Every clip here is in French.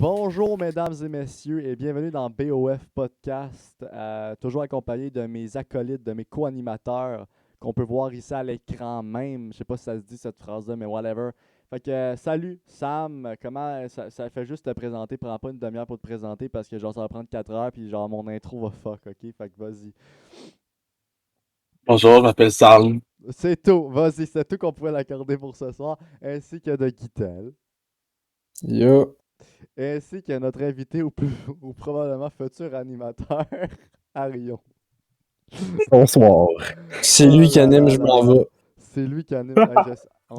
Bonjour mesdames et messieurs et bienvenue dans BOF Podcast, toujours accompagné de mes acolytes, de mes co-animateurs qu'on peut voir ici à l'écran même. Je sais pas si ça se dit cette phrase-là, mais whatever. Fait que salut Sam, comment ça fait juste te présenter, prends pas une demi-heure pour te présenter parce que genre ça va prendre 4 heures puis genre mon intro va fuck, ok? Fait que vas-y. Bonjour, je m'appelle Sam. C'est tout, vas-y, c'est tout qu'on pouvait l'accorder pour ce soir, ainsi que de Guitel. Yo. Ainsi que notre invité ou probablement futur animateur, Arion. Bonsoir. C'est lui qui anime, je m'en vais. C'est lui qui anime.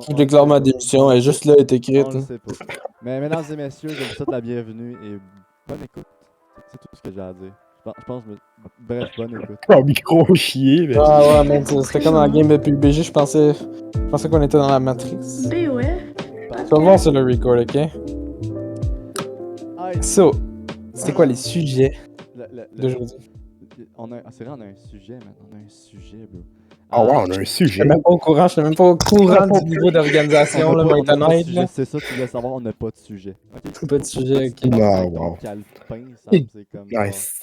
Je déclare ma démission, elle est juste là, elle est écrite. On le sait pas. Mais mesdames et messieurs, je vous souhaite la bienvenue et bonne écoute. C'est tout ce que j'ai à dire. Je pense, bref, bonne écoute. Un micro chier, mais. Ah ouais, mais c'était comme dans la game de PUBG, je pensais qu'on était dans la matrice. Ben ouais. Tu vas voir sur le record, ok? Aïe. So, c'était quoi les sujets Le- d'aujourd'hui? C'est vrai, on a un sujet, man. On a un sujet, bro. Ah ouais, on a un Je sujet. suis même pas au courant, du niveau d'organisation, là, on a pas de maintenant, sujet, là. c'est ça, tu voulais savoir, on n'a pas de sujet. Ok. Pas de sujet, ok. Ah, Avec ton wow. calepin, Sam, c'est comme. Nice.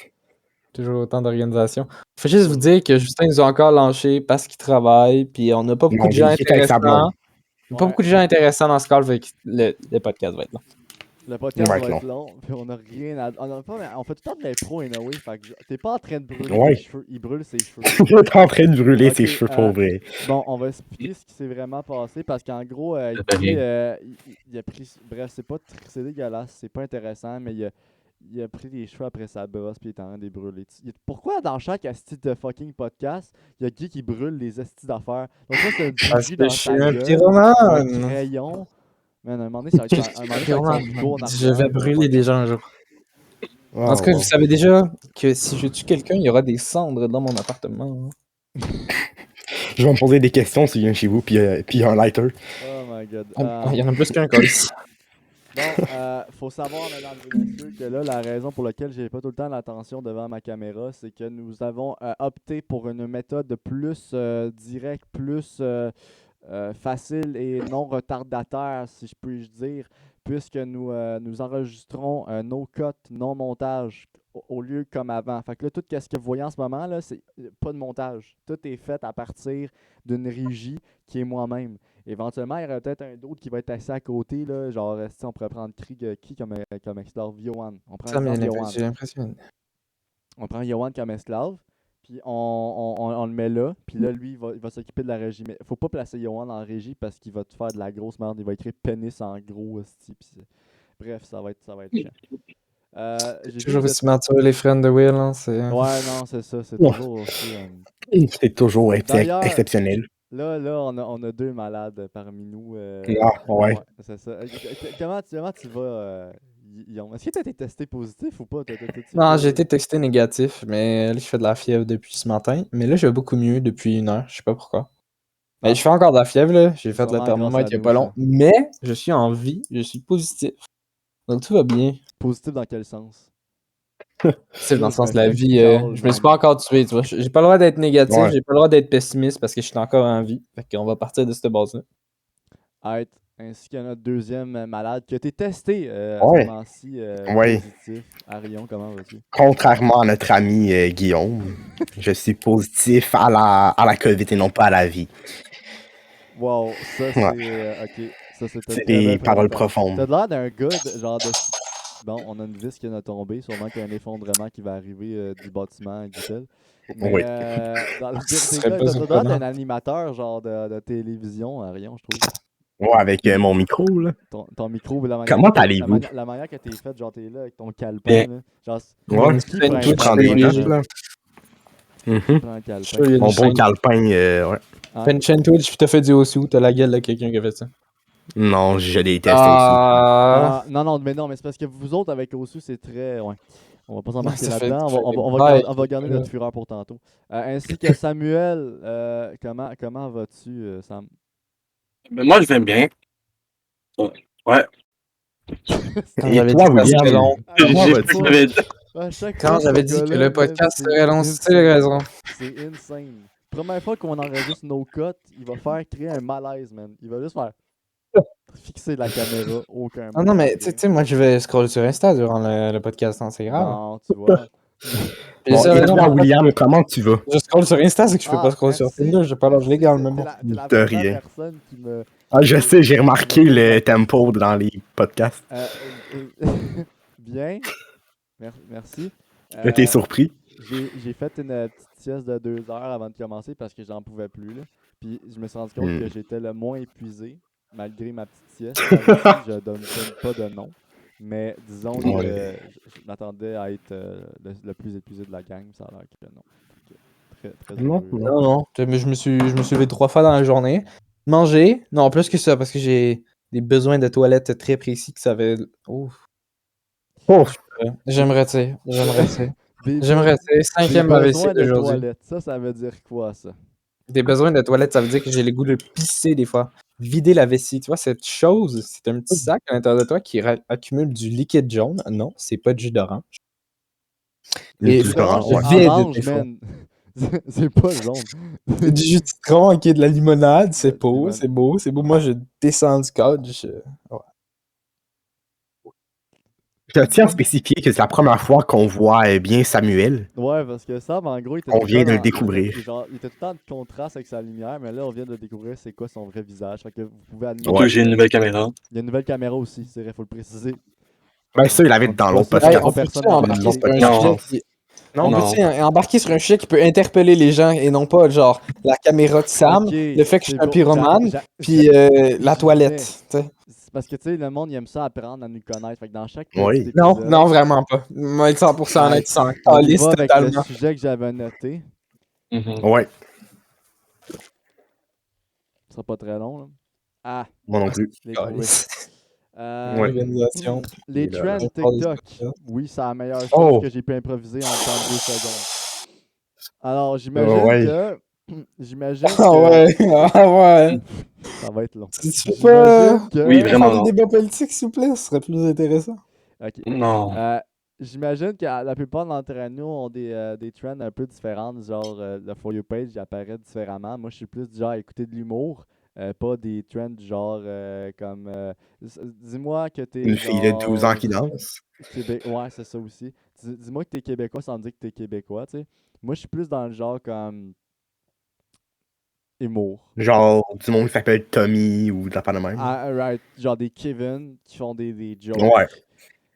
Toujours autant d'organisation. Faut juste vous dire que Justin nous a encore lâché parce qu'il travaille, puis on n'a pas beaucoup Non, de gens il est avec sa blonde. intéressants. Pas beaucoup de gens intéressants dans ce call, fait que le podcast va être long. Le podcast Ouais, va non. être long, puis on a rien à. On fait tout le temps de l'impro anyway, fait que t'es pas en train de brûler Ouais. tes cheveux, il brûle ses cheveux. Il est en train de brûler Ok, ses cheveux pour vrai. Bon, on va expliquer ce qui s'est vraiment passé parce qu'en gros, fait Guy, rien. il a pris. Bref, c'est dégueulasse, c'est pas intéressant, mais il a pris les cheveux après sa brosse puis il est en train de les brûler. Pourquoi dans chaque asti de fucking podcast, il y a Guy qui brûle les astis d'affaires? Donc ça, c'est un Parce bougie que dans je suis ta un gueule, un pyromane. crayon. Man, à un moment donné, ça va être un couteau en Je arrière, vais puis on brûler des gens un jour. En tout cas, vous savez déjà que si je tue quelqu'un, il y aura des cendres dans mon appartement. Je vais me poser des questions s'il vient chez vous, puis un lighter. Oh my god. Il y en a plus qu'un col. Bon, faut savoir, mesdames et messieurs, que là, la raison pour laquelle j'ai pas tout le temps l'attention devant ma caméra, c'est que nous avons opté pour une méthode plus directe, plus facile et non retardataire, si je puis dire, puisque nous enregistrons no cut, non montage, au lieu comme avant. Fait que là, tout ce que vous voyez en ce moment, là, c'est pas de montage. Tout est fait à partir d'une régie qui est moi-même. Éventuellement, il y aurait peut-être un d'autre qui va être assis à côté, là, genre, si on pourrait prendre qui comme esclave? Yohan. On prend Ça exemple Yohan. j'ai l'impression. On prend Yohan comme esclave, puis on le met là, puis là, lui, il va s'occuper de la régie. Mais faut pas placer Yohan en régie parce qu'il va te faire de la grosse merde. Il va écrire pénis en gros, hostie, puis bref, ça va être chiant. J'ai Toujours vu aussi mature, les friends de Will. Hein, Ouais, non, c'est ça, c'est Ouais. toujours aussi. C'est toujours D'ailleurs, exceptionnel. Là, on a deux malades parmi nous. Ah, ouais. C'est ça. Comment tu vas, Guillaume? Est-ce que tu as été testé positif ou pas? Non, j'ai été testé négatif, mais là, je fais de la fièvre depuis ce matin. Mais là, je vais beaucoup mieux depuis 1 heure. Je sais pas pourquoi. Mais je fais encore de la fièvre, là. J'ai fait le Sûrement thermomètre grâce il y à a pas nous, long. ça. Mais je suis en vie, je suis positif. Donc tout va bien. Positif dans quel sens? C'est dans le Je sens me de la fais vie. call, Je me suis man. pas encore tué, tu vois. J'ai pas le droit d'être négatif, Ouais. j'ai pas le droit d'être pessimiste parce que je suis encore en vie. Fait qu'on va partir de cette base-là. Être, ainsi que notre deuxième malade qui a été testé à Ouais. ce moment-ci Ouais. positif. Arion, comment vas-tu? Contrairement à notre ami Guillaume, je suis positif à la COVID et non pas à la vie. Wow, ça c'est. Ok, ça c'était C'est une très des belle paroles présentation. profondes. T'as l'air d'un gars, genre de. Bon, on a une vis qui vient de tomber, sûrement qu'il y a un effondrement qui va arriver du bâtiment à Guitel. Mais Oui. dans le pire Ce des serait cas, pas t'as l'air surprenant. d'un animateur, genre de télévision, Arion, je trouve. Ouais, avec mon micro, là. Ton micro, la manière Comment que t'es- allez-vous? la manière que t'es faite, genre t'es là avec ton calepin, Bien. là. Genre, Ouais, qui prend un Twitch, prends calepin, des léger. notes, là. qui prend un calepin? Je suis sûr, il y a une Mon bon chaîne- calepin, ouais. T'as une chaîne Twitch puis t'as fait du Osu, t'as la gueule de quelqu'un qui a fait ça. Non, je l'ai testé Ah, Non, mais c'est parce que vous autres, avec Osu, c'est très. Ouais. On va pas s'embarquer Ça fait- là-dedans. ça fait On va garder ouais. notre fureur pour tantôt. Ainsi que Samuel, comment vas-tu, Sam? Mais moi, je vais bien. Ouais. Quand Et j'avais toi, dit que ça serait William? long. Comment J'ai vas-tu? j'avais dit- À chaque Quand fois, j'avais ce dit que gars-là, le podcast man, serait long, c'est les raisons. C'est insane. Première fois qu'on enregistre nos cotes, il va faire créer un malaise, man. Il va juste faire. fixer la caméra, aucun Ah non, mais tu sais, moi, je vais scroller sur Insta durant le podcast, hein, c'est grave. Non, tu vois. Puis Bon, ça, et non, toi, mais William, comment tu vas? je scroll sur Insta, c'est que je peux Ah, pas scroller sur merci, Tinder, j'ai pas l'âge merci, légal, t'es- mais t'es bon. la- T'es la De première rien. personne qui me... Ah, je sais, j'ai remarqué qui me le pose la tempo dans les podcasts. Euh, Bien, merci. T'es surpris? J'ai fait une petite sieste de 2 heures avant de commencer parce que j'en pouvais plus. Là. Puis je me suis rendu compte que j'étais le moins épuisé malgré ma petite sieste. Comme ici, je donne pas de nom. Mais disons que Ouais. je m'attendais à être le plus épuisé de la gang. Ça a l'air que non. Très, très Non, heureux. Non, non. Mais je me suis levé 3 fois dans la journée. Manger. Non, plus que ça, parce que j'ai des besoins de toilette très précis que ça avait. Ouf. Oh, J'aimerais, tu sais. J'aimerais, tu sais. Des, J'aimerais, tu sais. des Cinquième AVC besoins de d'aujourd'hui. toilette. Ça veut dire quoi, ça? Des besoins de toilette, ça veut dire que j'ai le goût de pisser des fois. Vider la vessie. Tu vois, cette chose, c'est un petit sac à l'intérieur de toi qui accumule du liquide jaune. Non, c'est pas de jus d'orange. Et du Orange, orange, c'est ouais. orange, des fois. man. C'est pas jaune. C'est du jus de citron, ok, de la limonade, c'est Ouais, beau, limonade. c'est beau, c'est beau. Moi, je descends du cadre. Je tiens à spécifier que c'est la première fois qu'on voit bien Samuel. Ouais, parce que Sam, en gros, il était On tout vient le temps de le dans- découvrir. il était tout le temps de contraste avec sa lumière, mais là, on vient de découvrir c'est quoi son vrai visage. Fait que vous pouvez admettre. Surtout que j'ai une nouvelle caméra. Il y a une nouvelle caméra aussi, c'est vrai, faut le préciser. Ben ça, il l'avait dans Pas l'autre ça, podcast. Hey, on personne peut-tu n'a embarquer remarqué. sur un Non. sujet qui... Non, On non. peut-tu embarquer sur un sujet qui peut interpeller les gens et non pas, genre, la caméra de Sam, Ok, le fait que je c'est suis un bon. pyromane, puis la j'y toilette, tu sais. C'est parce que, tu sais, le monde, il aime ça apprendre à nous connaître. Fait que dans chaque petit Oui. épisode... Non, non, vraiment pas. Moi, être 100% honnête, sans On y calice va avec le totalement. sujet que j'avais noté. Mhm. Ouais, Ce sera pas très long, là. Ah, moi non plus. je l'ai trouvé. Calice. Euh, Organisation. Les Et là, trends là. TikTok. Oui, c'est la meilleure chose Oh. que j'ai pu improviser en temps de 2 secondes. Alors, j'imagine ouais. que... J'imagine Ah que... ouais, ah ouais. Ça va être long. Si tu peux pas J'imagine que... Oui, vraiment faire non. des débats politiques, s'il vous plaît, ce serait plus intéressant. Ok. Non. J'imagine que la plupart d'entre nous ont des trends un peu différentes, genre le For You page il apparaît différemment. Moi, je suis plus du genre à écouter de l'humour, pas des trends du genre comme dis-moi que t'es Une fille de 12 ans qui genre danse. Ouais, c'est ça aussi. Dis-moi que t'es québécois sans me dire que t'es québécois, tu sais. Moi, je suis plus dans le genre comme humour. Genre, du monde qui s'appelle Tommy ou de la part de même. Right, genre des Kevin qui font des jokes. Ouais,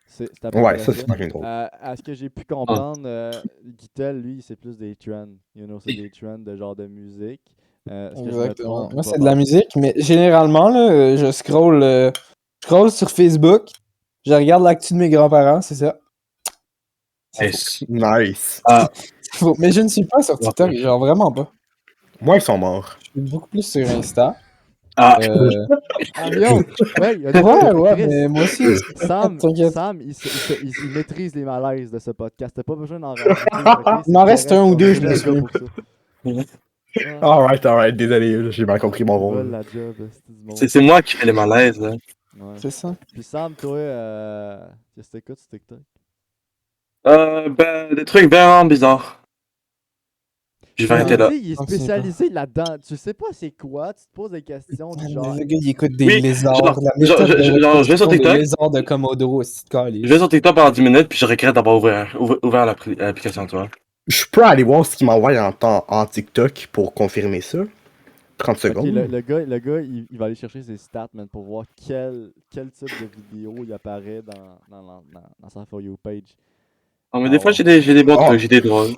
C'est à peu ouais, près ça c'est pas rien drôle. À ce que j'ai pu comprendre, Guitel, lui, c'est plus des trends. You know, c'est des trends de genre de musique. Est-ce que je me Exactement. trompe ou Moi, pas c'est de la mal? musique, mais généralement, là, je scroll sur Facebook, je regarde l'actu de mes grands-parents, c'est ça. Nice. Ah, C'est faux. Mais je ne suis pas sur TikTok, genre vraiment pas. Moi, ils sont morts. Je suis beaucoup plus sur Insta. ah, Ah, yo! Ouais, il y a des Ouais, gens ouais, qui mais moi aussi. Sam, T'inquiète. Sam il maîtrise les malaises de ce podcast. T'as pas besoin d'en rajouter. ok? Il m'en reste C'est un ou correct, deux, on je est me là souviens pour ça. Alright, désolé, j'ai mal compris mon Ils veulent rôle. la job, c'est du monde. c'est moi qui fais les malaises. Là. Ouais. C'est ça. Puis Sam, toi, qu'est-ce que t'écoutes sur TikTok? Ben, des trucs vraiment bizarres. Je vais Ouais. arrêter là. Il est spécialisé là-dedans. Tu sais pas c'est quoi, tu te poses des questions du genre. Le gars, il écoute des Oui, lézards. genre, La méthode genre, de genre, je vais sur reproduction des TikTok. lézards de Komodo, c'est de Je calice. vais sur TikTok pendant 10 minutes, puis je regrette d'avoir ouvert l'application, tu vois. Je peux aller voir ce qu'il m'envoie en TikTok pour confirmer ça. 30 Ok, secondes. le gars il va aller chercher ses stats, man, pour voir quel type de vidéo il apparaît dans sa For You page. Oh, mais des fois, j'ai des bons Oh. trucs, j'ai des drôles.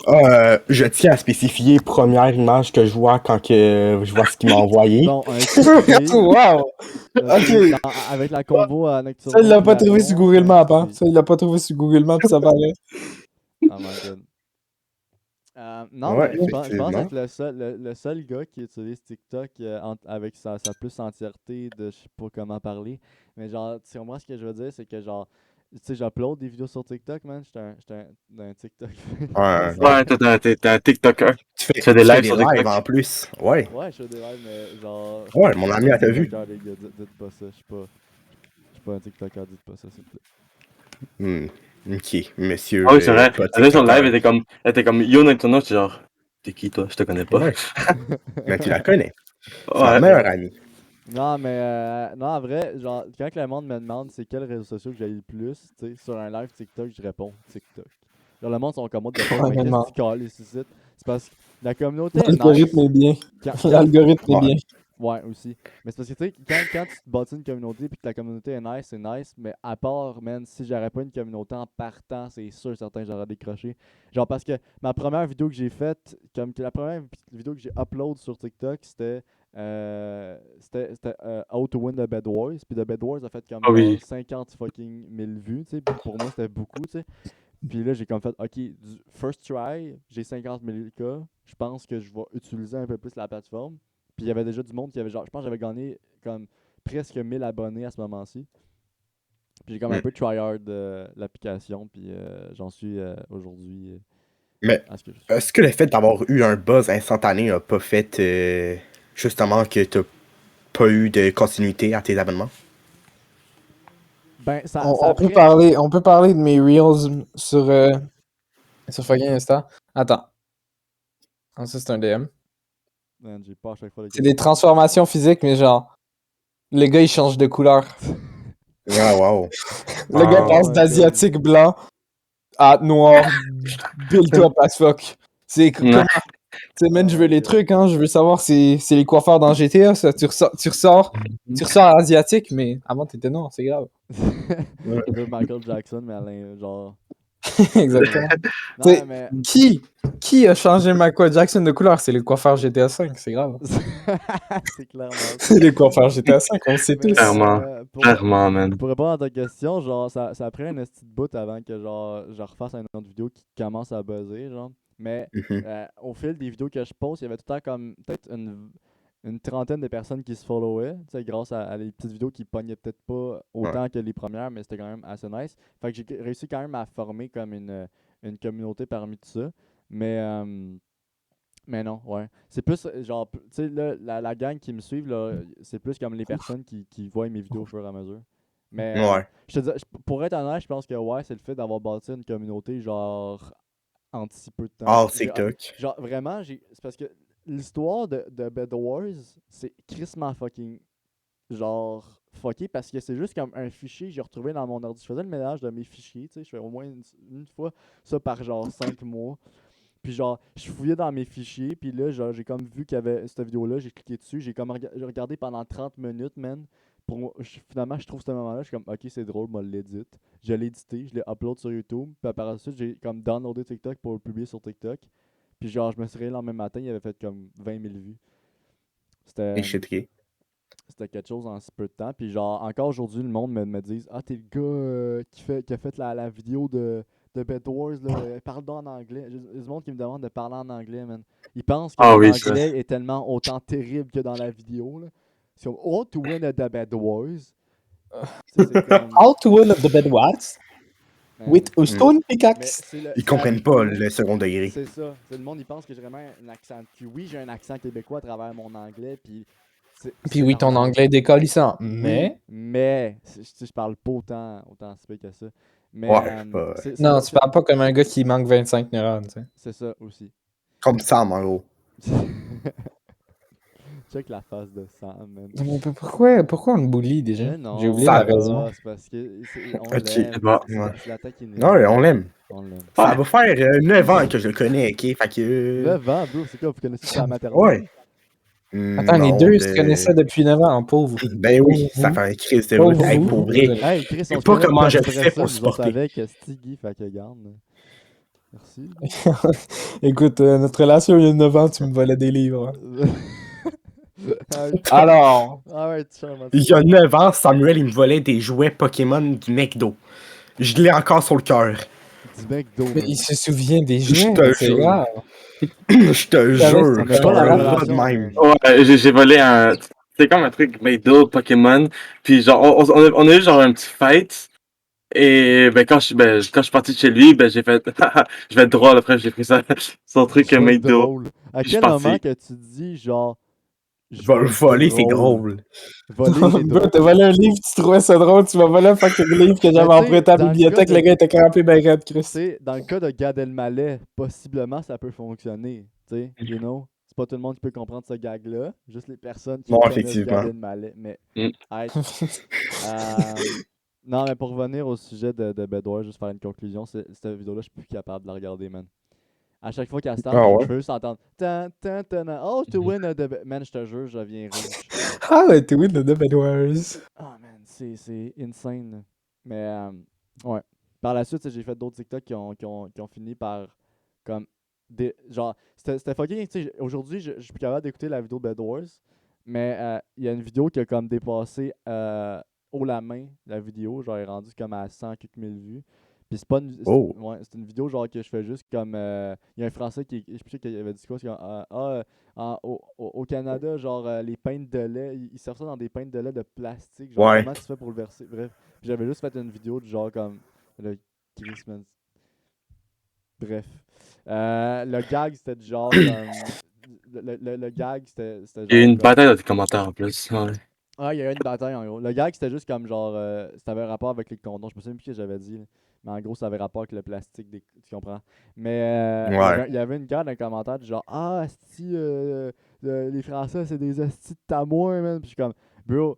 Je tiens à spécifier première image que je vois quand que je vois ce qu'il m'a envoyé. Bon, un clip Wow! Ok. avec la combo à Nocturno. Ça, il l'a puis pas la trouvé sur blonde, Google Maps, hein. c'est- Ça, il l'a pas trouvé sur Google Maps, ça paraît. Oh my god. Non, Ouais, mais je pense effectivement. être le seul gars qui utilise TikTok avec sa plus entièreté de je sais pas comment parler. Mais genre, tu sais, moi, ce que je veux dire, c'est que genre, tu sais, j'upload des vidéos sur TikTok, man. J'étais un TikTok. Ouais. Ouais, t'es un TikToker. Tu fais, Tu fais des tu fais lives des sur lives TikTok. en plus. Ouais. Ouais, je fais des lives, mais genre. Ouais, mon ami, elle t'a vu. TikToker, les gars, dites pas ça. Je suis pas un TikToker, dites pas ça, s'il vous plaît. Ok, monsieur. Ah oui, c'est vrai. pas Elle était sur le TikToker. live, elle était comme Yo Nintendo, j'étais genre, t'es qui toi? Je te connais pas. Ouais. Mais tu la connais. C'est ma Ouais. meilleure amie. Non, mais non, en vrai, genre, quand que le monde me demande c'est quel réseau social que j'ai le plus, tu sais, sur un live TikTok, je réponds TikTok. Genre, le monde sont comme moi de répondre, mais qu'est-ce Honnêtement. que tu cales ici? C'est parce que la communauté est L'algorithme nice. est bien. Quand- L'algorithme est Ouais. bien. Ouais, aussi. Mais c'est parce que, tu sais, quand tu te bâtis une communauté et que la communauté est nice, c'est nice. Mais à part, man, si j'aurais pas une communauté en partant, c'est sûr certain que j'aurais décroché. Genre, parce que ma première vidéo que j'ai faite, comme que la première vidéo que j'ai upload sur TikTok, c'était How to Win the Bed Wars. Puis The Bed Wars a fait comme Ah genre oui. 50 fucking 1000 vues, tu sais. Puis pour moi, c'était beaucoup, tu sais. Puis là, j'ai comme fait, OK, du first try, j'ai 50 000 cas. Je pense que je vais utiliser un peu plus la plateforme. Puis il y avait déjà du monde qui avait genre, je pense que j'avais gagné comme presque 1000 abonnés à ce moment-ci. Puis j'ai comme un Mm. peu tryhard l'application, puis j'en suis aujourd'hui Mais à ce que je suis. est-ce que le fait d'avoir eu un buzz instantané a pas fait justement que t'as pas eu de continuité à tes abonnements? Ben, ça On peut après. on peut parler de mes Reels sur fucking Insta. Attends. Ah, ça, c'est un DM. Man, j'ai pas à chaque fois les C'est des transformations physiques, mais genre, le gars, il change de couleur. Ah, wow. Le gars Ah. passe my d'asiatique blanc à noir, build-up as fuck. C'est Ouais. comment? Tu sais, man, je veux les trucs, hein. Je veux savoir, c'est les coiffeurs dans GTA, ça. Tu ressors asiatique, mais avant, t'étais noir, c'est grave. Je veux Michael Jackson, mais genre. Exactement. Non, T'sais, mais. qui a changé Michael Jackson de couleur? C'est les coiffeurs GTA V, c'est grave. C'est clairement ça. C'est les coiffeurs GTA V, on le sait Mais, tous. Clairement. pour, Clairement, man. pour répondre à ta question, genre, ça a pris un petit bout avant que genre, je refasse une autre vidéo qui commence à buzzer, genre. Mais Mhm. au fil des vidéos que je poste, il y avait tout le temps comme peut-être une trentaine de personnes qui se followaient, tu sais, grâce à les petites vidéos qui pognaient peut-être pas autant que les premières, mais c'était quand même assez nice. Fait que j'ai réussi quand même à former comme une communauté parmi tout ça. Mais, mais non, ouais. C'est plus, genre, tu sais, là, la gang qui me suivent, là, c'est plus comme les personnes qui voient mes vidéos au fur et à mesure. Mais, Ouais. je te dis, pour être honnête, je pense que, ouais, c'est le fait d'avoir bâti une communauté, genre, en si peu de temps. Ah, TikTok. Genre, vraiment, c'est parce que l'histoire de Bed Wars, c'est crissement fucking, genre, fucké, parce que c'est juste comme un fichier que j'ai retrouvé dans mon ordi. Je faisais le ménage de mes fichiers, tu sais, je fais au moins une fois ça par, genre, 5 mois. Puis genre, je fouillais dans mes fichiers, puis là, genre, j'ai comme vu qu'il y avait cette vidéo-là, j'ai cliqué dessus, j'ai regardé pendant 30 minutes, man. Finalement, je trouve ce moment-là, je suis comme, ok, c'est drôle, moi, l'édite. Je l'ai édité, je l'ai upload sur YouTube, puis par la suite, j'ai comme downloadé TikTok pour le publier sur TikTok. Puis genre, je me suis réveillé le lendemain matin, il avait fait comme 20 000 vues. Et C'était shit, ok. c'était quelque chose en si peu de temps. Puis genre, encore aujourd'hui, le monde me dit ah, t'es le gars qui a fait la vidéo de Bed Wars, là, parle donc en anglais. Il y a du monde qui me demande de parler en anglais, man. Ils pensent que Ah mon oui, ça. anglais est tellement autant terrible que dans la vidéo, là. C'est comme Oh, to win at the Bed Wars. Tu sais, c'est comme. How to win at the bed wars Man. with a stone Mais pickaxe. Ils c'est la comprennent pas vidéo. le second degré. C'est ça. Le monde, il pense que j'ai vraiment un accent. Puis oui, j'ai un accent québécois à travers mon anglais. Puis Puis c'est oui, ton normal. anglais est décollissant, Oui, mais... mais je parle pas autant si que ça. Mais Ouais, pas... Non, tu parles pas comme un gars qui manque 25 neurones, tu sais. c'est ça aussi. Comme ça, en gros. Check la face de Sam, man. Mais pourquoi on le bully déjà? Mais non, J'ai oublié ça la c'est raison. pas, c'est parce que on Ok, l'aime. bon, C'est ouais. c'est l'attaque innée. Non, on l'aime. On l'aime. Ça va faire 9 ans que je le connais, ok? Fait que... 9 ans, bro, c'est quoi, vous connaissez ça à la maternelle? Ouais. Attends, les Non, deux se connaissaient depuis 9 ans, pauvre. Ben oui, Pauvre ça vous. fait un crise de Pauvre route. Hey, vous. pour vrai. Hey, Chris, sais on se pas connaît comment pas je de vrai fais ça, pour nous autres supporter. avec Stiggy, fait que garde. Merci. Écoute, notre relation il y a 9 ans, tu me volais des livres. Alright. Alors, Alright, charmant. Il y a 9 ans, Samuel, il me volait des jouets Pokémon du McDo. Je l'ai encore sur le cœur. Du McDo, mais man. il se souvient des Je jeux, te c'est jure. grave. Je te jure, On je met suis pas la un rat de relation, même. man. Ouais, j'ai volé un. C'était comme un truc McDo, Pokémon. Puis genre, on a eu genre un petit fight. Et ben quand je suis parti de chez lui, ben j'ai fait. Je vais être drôle après, j'ai pris ça, son truc Je vais être McDo. drôle. À Je suis quel moment parti. que tu dis genre je Va vais le être voler, c'est drôle. Voler, c'est Bro, drôle. t'as volé un livre, tu trouvais ça drôle, tu m'as volé un fucking livre que j'avais Mais tu sais, emprunté à la dans le bibliothèque, cas le de- gars était crampé ben raide, Tu Chris. sais, dans le cas de Gad Elmaleh, possiblement ça peut fonctionner. Tu sais, you know? C'est pas tout le monde qui peut comprendre ce gag-là. Juste les personnes qui Non, connaissent effectivement. Gavin Mallet. Mais, Mm. non, mais pour revenir au sujet de Bedouin, juste faire une conclusion, cette vidéo-là, je suis plus capable de la regarder, man. À chaque fois qu'elle start, Ah ouais? je veux juste entendre tan, tan, tan, tan, oh, to win a man, je te jure, je viens rouge. Ah, ouais, t'es win the Bedwars. Ah, man, c'est insane. Là. Mais, ouais. Par la suite, j'ai fait d'autres TikTok qui ont fini par, comme, genre, c'était fucking, tu sais, aujourd'hui, je suis plus capable d'écouter la vidéo Bed Wars, mais il y a une vidéo qui a comme dépassé haut la main, la vidéo, genre, elle est rendue comme à 100 quelques mille vues. Puis c'est pas une, Oh. ouais, c'est une vidéo genre que je fais juste comme il y a un Français qui je sais qu'il avait dit quoi, c'est comme, au Canada genre les pintes de lait, ils servent ça dans des pintes de lait de plastique, genre Ouais. comment tu fais pour le verser, bref. Puis j'avais juste fait une vidéo de genre comme le Christmas. Bref. Le gag c'était du genre comme le gag c'était Il y a eu genre une comme bataille dans tes commentaires en plus. Ouais. ah, il y a eu une bataille en gros. Le gag, c'était juste comme genre. Ça avait rapport avec les condoms. Je me souviens plus ce que j'avais dit. Là. Mais en gros, ça avait rapport avec le plastique. Tu comprends? Mais Ouais. il y avait une gars dans les commentaires du genre ah, asti, les Français, c'est des astis de tamois, man. Puis je suis comme, bro,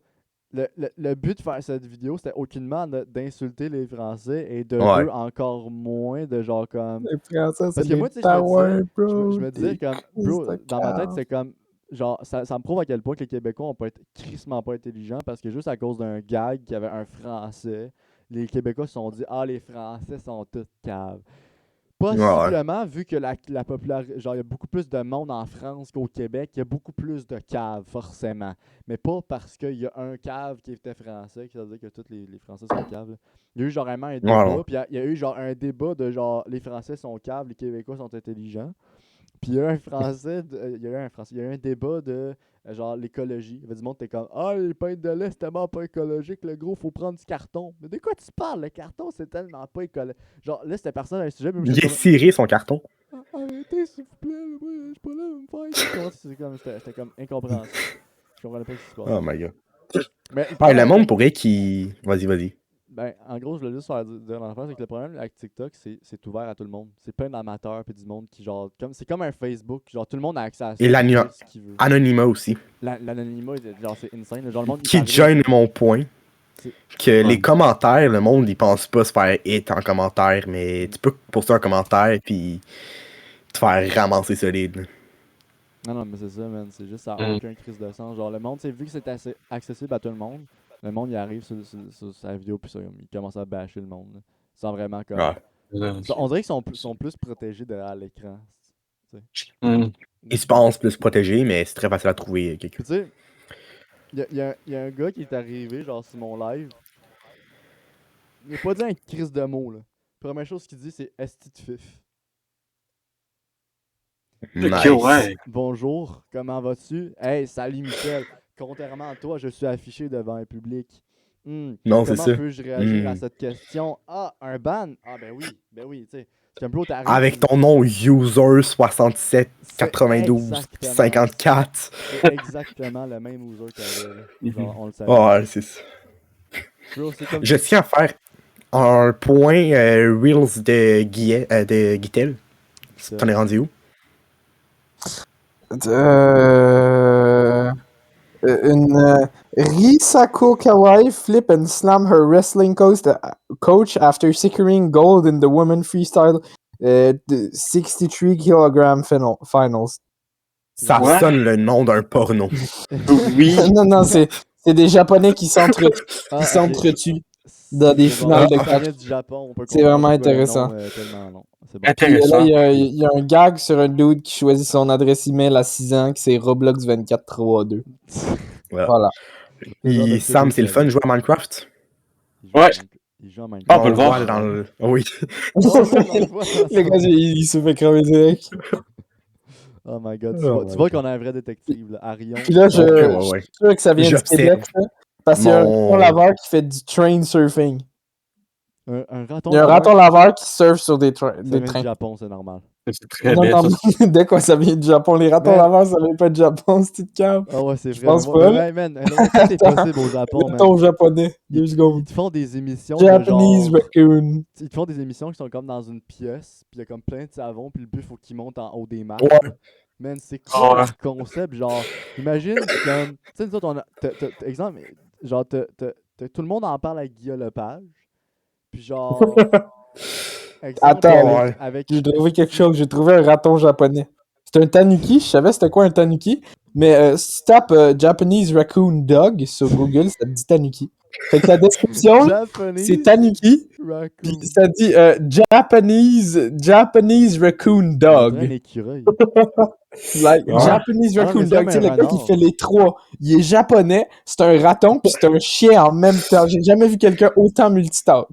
le but de faire cette vidéo, c'était aucunement d'insulter les Français et de Ouais. deux, encore moins de genre comme. Les Français, c'est Parce que des moi, tu sais, towers, je me disais des comme, crises bro, de dans ma tête, cave. c'est comme, genre, ça me prouve à quel point que les Québécois ont pas été crissement pas intelligents parce que juste à cause d'un gag qui avait un Français, les Québécois se sont dit, ah, les Français sont tous caves. Possiblement, vu que la popularité, genre, il y a beaucoup plus de monde en France qu'au Québec, il y a beaucoup plus de caves, forcément. Mais pas parce qu'il y a un cave qui était français, qui veut dire que tous les Français sont caves. Là. Il y a eu genre vraiment un débat, Ouais. puis il y a eu genre un débat de genre, les Français sont caves, les Québécois sont intelligents. Puis il y a eu un Français, il y a eu un débat de genre l'écologie. Il y avait du monde qui était comme ah, les pintes de lait c'est tellement pas écologique, le gros faut prendre du carton. Mais de quoi tu parles? Le carton c'est tellement pas écologique. Genre là c'était personne à un sujet, mais moi Il j'étais a comme ciré son carton. arrêtez s'il vous plaît, moi je suis pas là à me faire. Tu comprends? C'était comme incompréhensible. Je comprenais pas ce qui se passait. Oh my god. Mais le Ouais, le problème, monde pourrait qu'il. Vas-y. ben, en gros, je voulais juste faire dire l'affaire, c'est que le problème avec TikTok, c'est ouvert à tout le monde. C'est plein d'amateurs puis du monde qui, genre, c'est comme un Facebook, genre, tout le monde a accès à ça. Et Il peut dire ce qu'il veut. Anonymat aussi. L'anonymat, genre, c'est insane. Genre, le monde, il Qui t'arrive- join mon point. C'est- Que Ouais. les commentaires, le monde, ils pense pas se faire hit en commentaire, mais tu peux poster un commentaire puis te faire ramasser solide. là. Non, mais c'est ça, man. C'est juste, ça n'a Mm. aucun crise de sens. Genre, le monde, vu que c'est assez accessible à tout le monde, le monde, il arrive sur sa vidéo, puis ça, il commence à bâcher le monde. Là. Sans vraiment comme. Ouais. On dirait qu'ils sont plus protégés derrière l'écran. Mm. Ils se pensent plus protégés, mais c'est très facile à trouver quelqu'un. Puis tu sais, il y a un gars qui est arrivé, genre, sur mon live. Il n'a pas dit un crise de mots, là. Première chose qu'il dit, c'est Esti de fif. Nice. Ok, ouais. Bonjour, comment vas-tu? Hey, salut Michel. Contrairement à toi, je suis affiché devant un public. Non, c'est Comment ça. peux-je réagir à Hmm. cette question? Ah, un ban? Ah, ben oui, tu sais. C'est comme bro, t'arrives. Avec ton nom user 67 C'est 92 exactement 54. C'est exactement le même user qu'il avait, là. Genre, on le savait. Ouais, c'est ça. Bro, c'est comme. Je tiens à faire un point Reels de Guitel. T'en es rendu où? Risako Kawai flip and slam her wrestling coach after securing gold in the women freestyle the 63 kg finals. Ça Ouais. sonne le nom d'un porno. Oui. non, c'est des Japonais qui s'entretuent dans des C'est finales bon, de ça catch. vient du Japon, on peut C'est comprendre vraiment pourquoi le nom intéressant. est tellement long. C'est bon. Puis Intéressant. là, il y a un gag sur un dude qui choisit son adresse email à 6 ans, qui c'est Roblox2432. Voilà. Le genre de truc Sam, c'est le fun de jouer à Minecraft? Ouais. Il joue en Minecraft. Ah, on peut le voir. dans le... Oui. Oh, ouais, on le voit dans Le gars, il se fait crever direct. Oh my god, Oh tu my vois God. qu'on a un vrai détective, là. Arion. Puis là, je Ouais. suis sûr que ça vient du J'observe. Québec, là, parce qu'il y a un Mon- raton laveur qui fait du train surfing. Un raton Il y a un laveur, raton laveur qui surfe sur des ça vient du trains. Japon, c'est normal. C'est très Non, laid, non, ça. de quoi ça vient du Japon? Les ratons Man. laveurs, ça vient pas du Japon, c'est une cave. Ah ouais, c'est Je vrai. pense mais pas, ouais, man, tout est Attends. possible au Japon, man. Raton japonais, 2 Ils secondes. te font des émissions de Japanese genre... raccoon. Ils te font des émissions qui sont comme dans une pièce, puis il y a comme plein de savon, puis le but, faut qu'il monte en haut des marches. Ouais. là. Man, c'est Ah quoi ouais. le concept? Genre, imagine, comme... Tu sais, nous autres, on a... exemple, genre, tout le monde en parle avec Guillaume Lepage, puis genre... exemple, Attends, ouais. avec J'ai trouvé quelque esti- chose, j'ai trouvé un raton japonais. C'est un tanuki, je savais c'était quoi un tanuki, mais si tu tapes Japanese raccoon dog sur Google, ça te dit tanuki. Fait que la description, là, c'est Japanese tanuki, raccoon. puis ça dit Japanese raccoon On dirait un dog. écureuil. Like, Ouais. Japanese Ah, raccoon mais c'est dog, comme tu sais, un le gars qui renard. fait les trois. Il est japonais, c'est un raton, puis c'est un chien en même temps. J'ai jamais vu quelqu'un autant multitâche.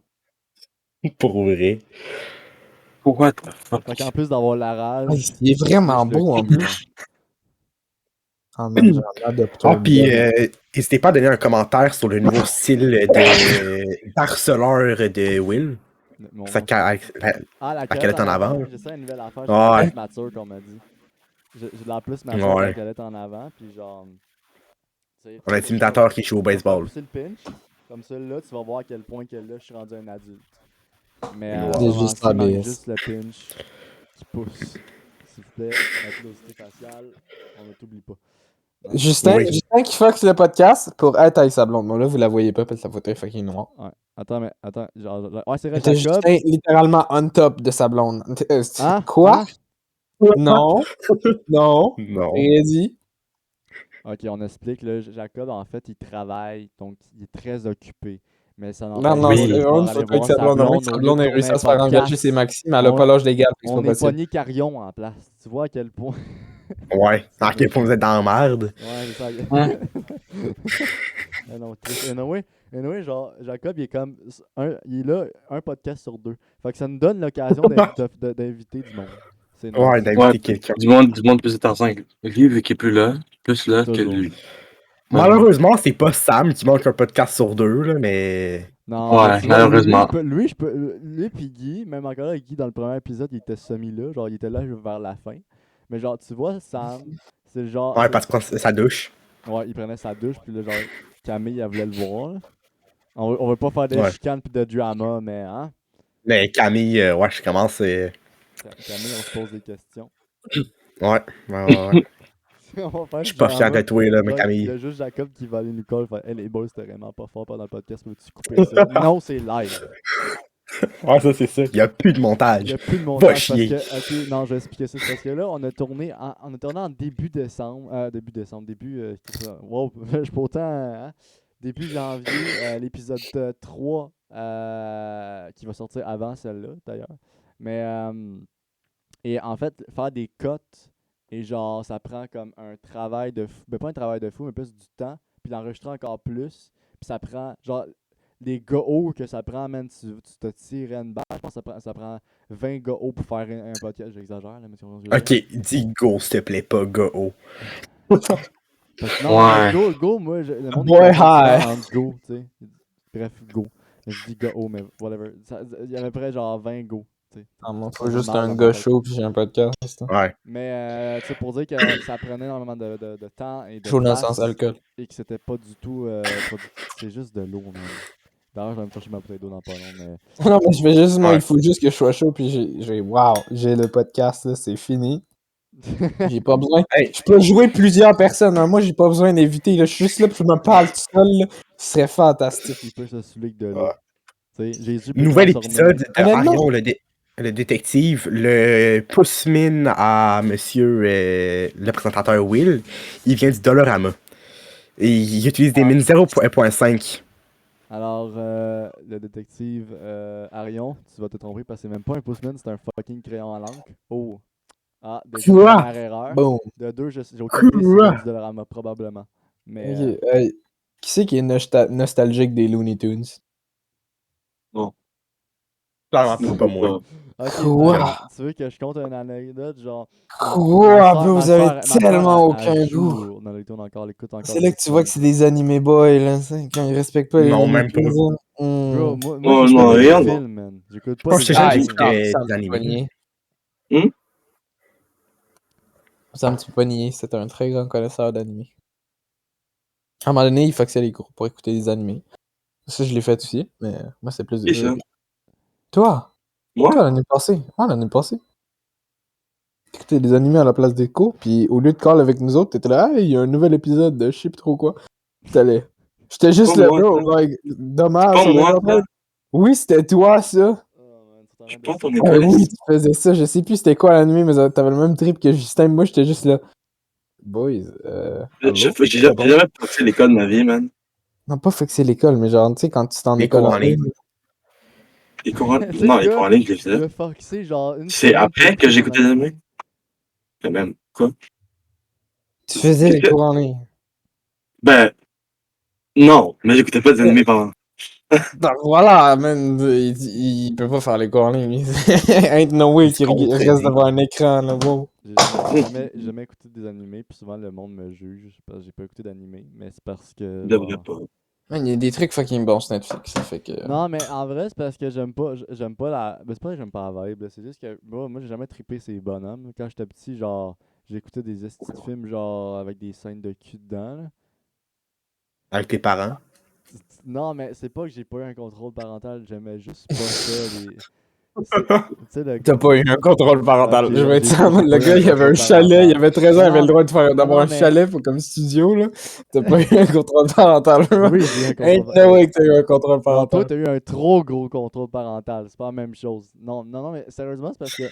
Pour vrai. What the fuck? Fait qu'en plus d'avoir la rage... Il est vraiment plus le beau en cri, plus. Ah man, j'en adopte un Ah, puis dog. n'hésitez pas à donner un commentaire sur le nouveau style de d'harceleur de Will. Mon Ça, nom, Ah, la la calette calette en avant. J'essaie une nouvelle affaire. Ouais. Je suis plus mature, qu'on m'a dit. J'ai de la plus mature que la Ouais. calette en avant. Puis genre. tu sais, Un intimidateur qui joue au je vais faire baseball. pousser le pinch. Comme ça, là, tu vas voir à quel point que là, je suis rendu un adulte. Mais Ouais. en C'est ce juste moment-ci, il manque ABS. juste le pinch qui pousse. S'il vous plaît, la pilosité faciale, on ne t'oublie pas. Justin, Oui. Justin qui fox le podcast pour être avec sa blonde. Bon, là, vous la voyez pas parce que sa photo est fucking noire. Ouais. Attends, ouais, c'est vrai, C'était Jacob. Justin littéralement on top de sa blonde. Hein? Quoi? Hein? Non. Non. Non. Rien dit. Ok, on explique. Là, Jacob, en fait, il travaille, donc il est très occupé. Mais ça Non, n'empêche non, pas Oui. de c'est pouvoir une aller photo avec voir sa sa blonde. blonde Sa au lieu blonde de a tourner réussi un à se faire engager podcast. ses Maxime, mais elle a On- pas l'âge légal. C'est On pas est possible. pogné Carion en place. Tu vois à quel point. Ouais. À quel point vous êtes dans la merde. Ouais, c'est ça. Ouais. Mais non, triste. Anyway, genre, Jacob, il est comme. Il est là, un podcast sur 2. Fait que ça nous donne l'occasion d'inviter du monde. C'est nice. Ouais, d'inviter Ouais, quelqu'un. du monde plus intéressant que lui, vu qu'il est plus là que Toujours. lui. Malheureusement, c'est pas Sam qui manque un podcast sur 2, là, mais. Non, Ouais, mais tu vois, malheureusement. lui puis Guy, même encore là, Guy, dans le premier épisode, il était semi-là. Genre, il était là vers la fin. Mais genre, tu vois, Sam, c'est le genre. Ouais, parce que sa douche. Ouais, il prenait sa douche, puis là, genre, Camille, elle voulait le voir. Là. On veut pas faire de Ouais. chicanes pis de drama, mais hein? Mais Camille, ouais, je commence. Camille, on se pose des questions. Ouais, ouais. On va faire Je suis pas fier de toi, là, mais Il y Camille. a juste Jacob qui va aller nous coller. Hey, les boys, c'était vraiment pas fort pendant le podcast. Peux-tu couper ça? Non, c'est live. Ouais, ça, c'est ça. Il y a plus de Il n'y montage. a plus de montage. Va chier. Parce que, ok, non, je vais expliquer ça. C'est parce que là, on a tourné en début décembre. Wow, je suis pas autant. Hein? Début janvier, l'épisode 3 qui va sortir avant celle-là, d'ailleurs. Mais, et en fait, faire des cotes, et genre, ça prend comme un travail de fou. Ben, pas un travail de fou, mais plus du temps. Puis l'enregistrer encore plus. Puis ça prend, genre, les go que ça prend, man, tu te tires une balle. Je pense que ça prend 20 go pour faire un podcast. J'exagère, là, mais Ok, dis go, s'il te plaît, pas go. Parce que non, Ouais. go, moi, le monde Boy, est confondant hi. entre go, tu sais. Bref, go. Mais je dis go, mais whatever. Il y avait près genre 20 go, tu sais. Ah, moi, Ça faut fait juste mal un dans gars ma tête. chaud puis j'ai un podcast. Ouais. Mais, tu sais, pour dire que ça prenait énormément de temps et de Chaud dans le place sens alcool. et que c'était pas du tout productif. C'est juste de l'eau, man. D'ailleurs, je vais me chercher ma bouteille d'eau dans pas long, mais... Non, mais je fais juste, moi, Ouais. il faut juste que je sois chaud puis j'ai le podcast, là, c'est fini. J'ai pas besoin. Hey. Je peux jouer plusieurs personnes. Hein. Moi, j'ai pas besoin d'inviter. Je suis juste là puis je me parle tout seul. Là. Ce serait fantastique. Il peut se saouler que de l'eau. Ouais. Tu sais, Jésus peut Nouvel transformer- épisode de Honnêtement. Arion, le détective, le pousse-mine à monsieur le présentateur Will, il vient du Dollarama. Et il utilise des mines 0.5. Alors, le détective Arion, tu vas te tromper parce que c'est même pas un pouce-mine, c'est un fucking crayon à l'encre. Oh! Ah, déjà, Quoi? première erreur. Boom. De deux, j'ai aucune idée si Quoi? c'est du Dollarama, probablement. Mais, Ok, qui c'est qui est nostalgique des Looney Tunes? Clairement pas moi. ok, Quoi? tu veux que je compte une anecdote, genre... Quoi? Bro, vous avez tellement elle aucun joue goût. dans les tours encore, l'écoute encore. C'est là que tu vois que c'est des animés boys, là, t'sais, quand ils respectent pas les Non, Looney même pas. Tunes. là. Bro, Hmm. moi Oh, j'écoute non, des rien, films, man. J'écoute pas Oh, des je t'ai jamais animés. dit que c'était ça des me fait animés. pogner. Ça me tue pas nier, c'est un très grand connaisseur d'anime. À un moment donné, il faxait les cours pour écouter des animés. Ça, je l'ai fait aussi, mais moi, c'est plus Et ça? Toi! Moi? Toi, l'année passée. Ouais, l'année passée. T'écoutais des animés à la place des cours, puis au lieu de call avec nous autres, t'étais là, hey, il y a un nouvel épisode de je sais plus trop quoi. T'allais. J'étais juste Pas là, moi, bro. ça. Like, dommage, Pas on est moi, en train ça. de- Oui, c'était toi, ça. Oh, man, tu t'en Je suis rends pas de ton ça? école. Oui, tu faisais ça. Je sais plus c'était quoi l'animé, mais t'avais le même trip que Justin. Moi, j'étais juste là. Boys, allô? J'ai jamais passé l'école de ma vie, man. Non, pas fixer l'école, mais genre, tu sais, quand tu t'en Les école cours en en ligne. ligne. Les cours en... Tu sais, Non, le les cours en ligne, je les il faisais. a foxé genre une C'est semaine pour après que écouter j'ai son écouté l'anime. anime. Quand même. Quoi? Tu faisais les Qu'est-ce que- cours en ligne. Ben, non, mais j'écoutais pas des animés pendant. Donc voilà, man, il peut pas faire les cours en ligne. Ain't no way Il se qu'il contredit. reste devant un écran, là, wow. J'ai jamais écouté des animés, puis souvent le monde me juge parce que j'ai pas écouté d'animés, mais c'est parce que Je devrais genre... pas. Man, il y a des trucs fucking bons sur Netflix, ça fait que... Non, mais en vrai, c'est parce que j'aime pas la... Ben, c'est pas que j'aime pas la vibe, là, c'est juste que moi j'ai jamais trippé ces bonhommes. Quand j'étais petit, genre, j'écoutais des estis de films, genre, avec des scènes de cul dedans, là. Avec tes parents. Non, mais c'est pas que j'ai pas eu un contrôle parental, j'aimais juste pas ça, les... Tu sais, le T'as gars... pas eu un contrôle parental. Ok, Je vais être j'ai ça, pas le eu gars, un il avait un contrôle chalet, il parental. avait 13 ans, il avait le droit d'avoir non, un mais- chalet pour, comme studio, là. T'as pas eu un contrôle parental. Oui, j'ai eu un Ain't contrôle no way que t'as eu un contrôle Non, toi, parental. t'as eu un trop gros contrôle parental. C'est pas la même chose. Non, mais sérieusement, c'est parce que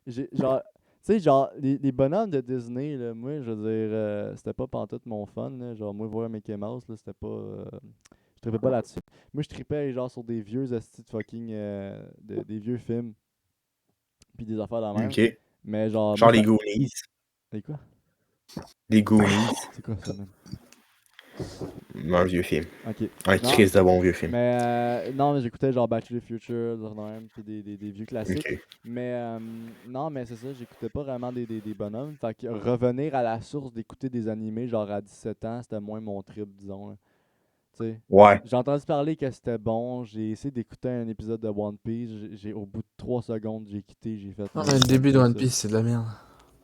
j'ai genre. Tu sais, genre, les bonhommes de Disney, là, moi, je veux dire, c'était pas pantoute mon fun, là. Genre, moi, voir Mickey Mouse, là, c'était pas. Je trippais pas là-dessus. Moi, je trippais, genre, sur des vieux astis de fucking. Des vieux films. Puis des affaires dans la même. Ok. Mais genre. Genre moi, les Goonies. C'est quoi Les Goonies. C'est quoi ça, même Un vieux film. Ok. Un Non. Christ de bon vieux film. Mais non, mais j'écoutais genre Back to the Future, même, puis des vieux classiques. Ok. Mais non, mais c'est ça, j'écoutais pas vraiment des bonhommes. Fait que revenir à la source d'écouter des animés, genre à 17 ans, c'était moins mon trip, disons. Là. Tu sais. Ouais. J'ai entendu parler que c'était bon, j'ai essayé d'écouter un épisode de One Piece, au bout de 3 secondes, j'ai quitté, j'ai fait. Non, non, mais le j'aime début de pas One ça. Piece, c'est de la merde.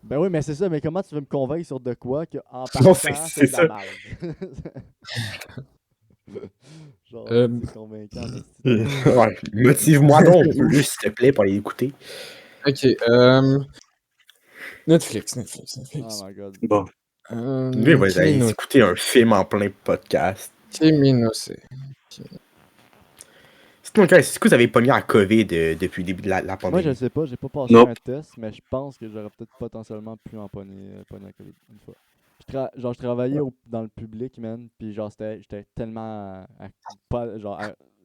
Ben oui, mais c'est ça, mais comment tu veux me convaincre sur de quoi que en Non, partant, c'est c'est de la ça. merde? Genre, Euh, c'est convaincant. mais Ouais. Motive-moi donc plus, s'il te plaît, pour aller écouter. Ok, Netflix. Oh my god. Bon. Lui, il va aller Kimino. écouter un film en plein podcast. Kimino, c'est... Sinon, est-ce que vous avez pogné à COVID depuis le début de la Moi, pandémie? je sais pas, j'ai pas passé Nope. un test, mais je pense que j'aurais peut-être potentiellement pu en pogner la COVID une fois. Genre, je travaillais dans le public, man, puis genre, j'étais tellement pas, genre,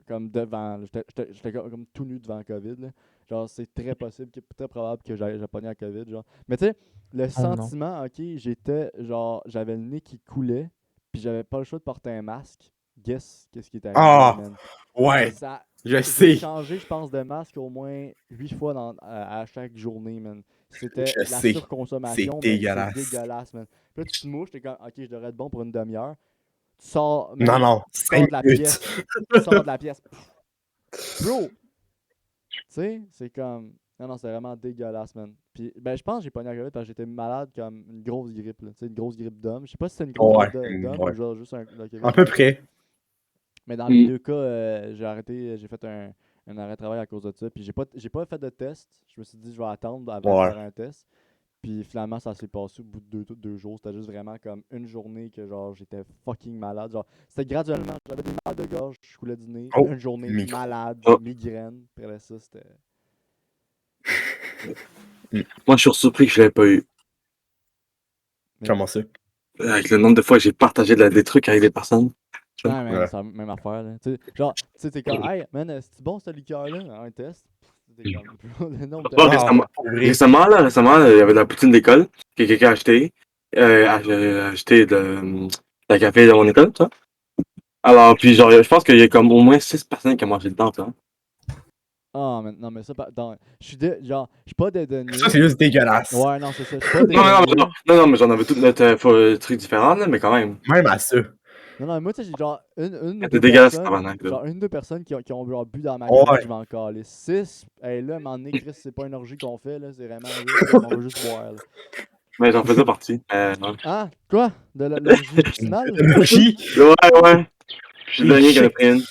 comme devant, là, j'étais comme tout nu devant la COVID, là. Genre, c'est très possible, très probable que j'ai pogné la COVID, genre. Mais tu sais, le non. sentiment, ok, genre, j'avais le nez qui coulait, puis j'avais pas le choix de porter un masque. Guess, qu'est-ce qui est arrivé, Ah! man? Ouais, Ça, je j'ai sais. changé, je pense, de masque au moins 8 fois à chaque journée, man. C'était Je la sais. surconsommation. C'est mais dégueulasse. C'est dégueulasse, man. Puis là, tu te mouches, t'es comme, ok, je devrais être bon pour une demi-heure. Tu sors, man, Non, tu sors 5 de la minutes. pièce. Tu sors de la pièce. Bro! Tu sais, c'est comme. Non, c'est vraiment dégueulasse, man. Puis, ben, je pense que j'ai pogné la COVID parce que j'étais malade comme une grosse grippe, là. Tu sais, une grosse grippe d'homme. Je sais pas si c'est une grosse Ouais, grippe d'homme ouais. ou genre juste la COVID. À peu près. Mais dans les deux cas, j'ai arrêté, j'ai fait un arrêt de travail à cause de ça. Puis j'ai pas fait de test. Je me suis dit, je vais attendre avant Ouais. de faire un test. Puis finalement, ça s'est passé au bout de deux jours. C'était juste vraiment comme une journée que genre j'étais fucking malade. Genre, c'était graduellement, j'avais des mal de gorge, je coulais du nez. Oh, Une journée micro. malade, Oh. migraine. Après ça, c'était. Moi, je suis surpris que je l'avais pas eu. Comment ça? Avec le nombre de fois que j'ai partagé des trucs avec des personnes. Ouais, man, Ouais. c'est la même affaire. Là. Tu sais, genre, tu sais, t'es comme, hey, man, c'est bon cette liqueur-là? Un test? T'es comme, non, Pas récemment. pour vrai. Récemment, il y avait de la poutine d'école que quelqu'un a acheté. Acheté de la café de mon école, ça. Alors, puis genre, je pense qu'il y a comme au moins 6 personnes qui ont mangé dedans, ça. Ah, mais non, mais ça, je suis genre, je suis pas dédaigneux. Ça, c'est juste dégueulasse. Ouais, non, c'est ça, je suis pas Non, dédaigneux. mais j'en avais tout notre truc différent, là, mais quand même. Même à ça. Non, moi, tu sais, j'ai genre une ou C'était deux dégueulasse, personnes, tabarnak, là. genre une ou deux personnes qui ont genre bu dans ma Ouais. cave, je vais en caler. 6, hey, là, à un moment donné, Chris, c'est pas une orgie qu'on fait, là, c'est vraiment juste, on veut juste boire, là. Mais j'en faisais partie. Non. Ah, quoi? De l'orgie vaccinale? L'orgie? Ouais. Je suis le dernier qui en a pris une. Je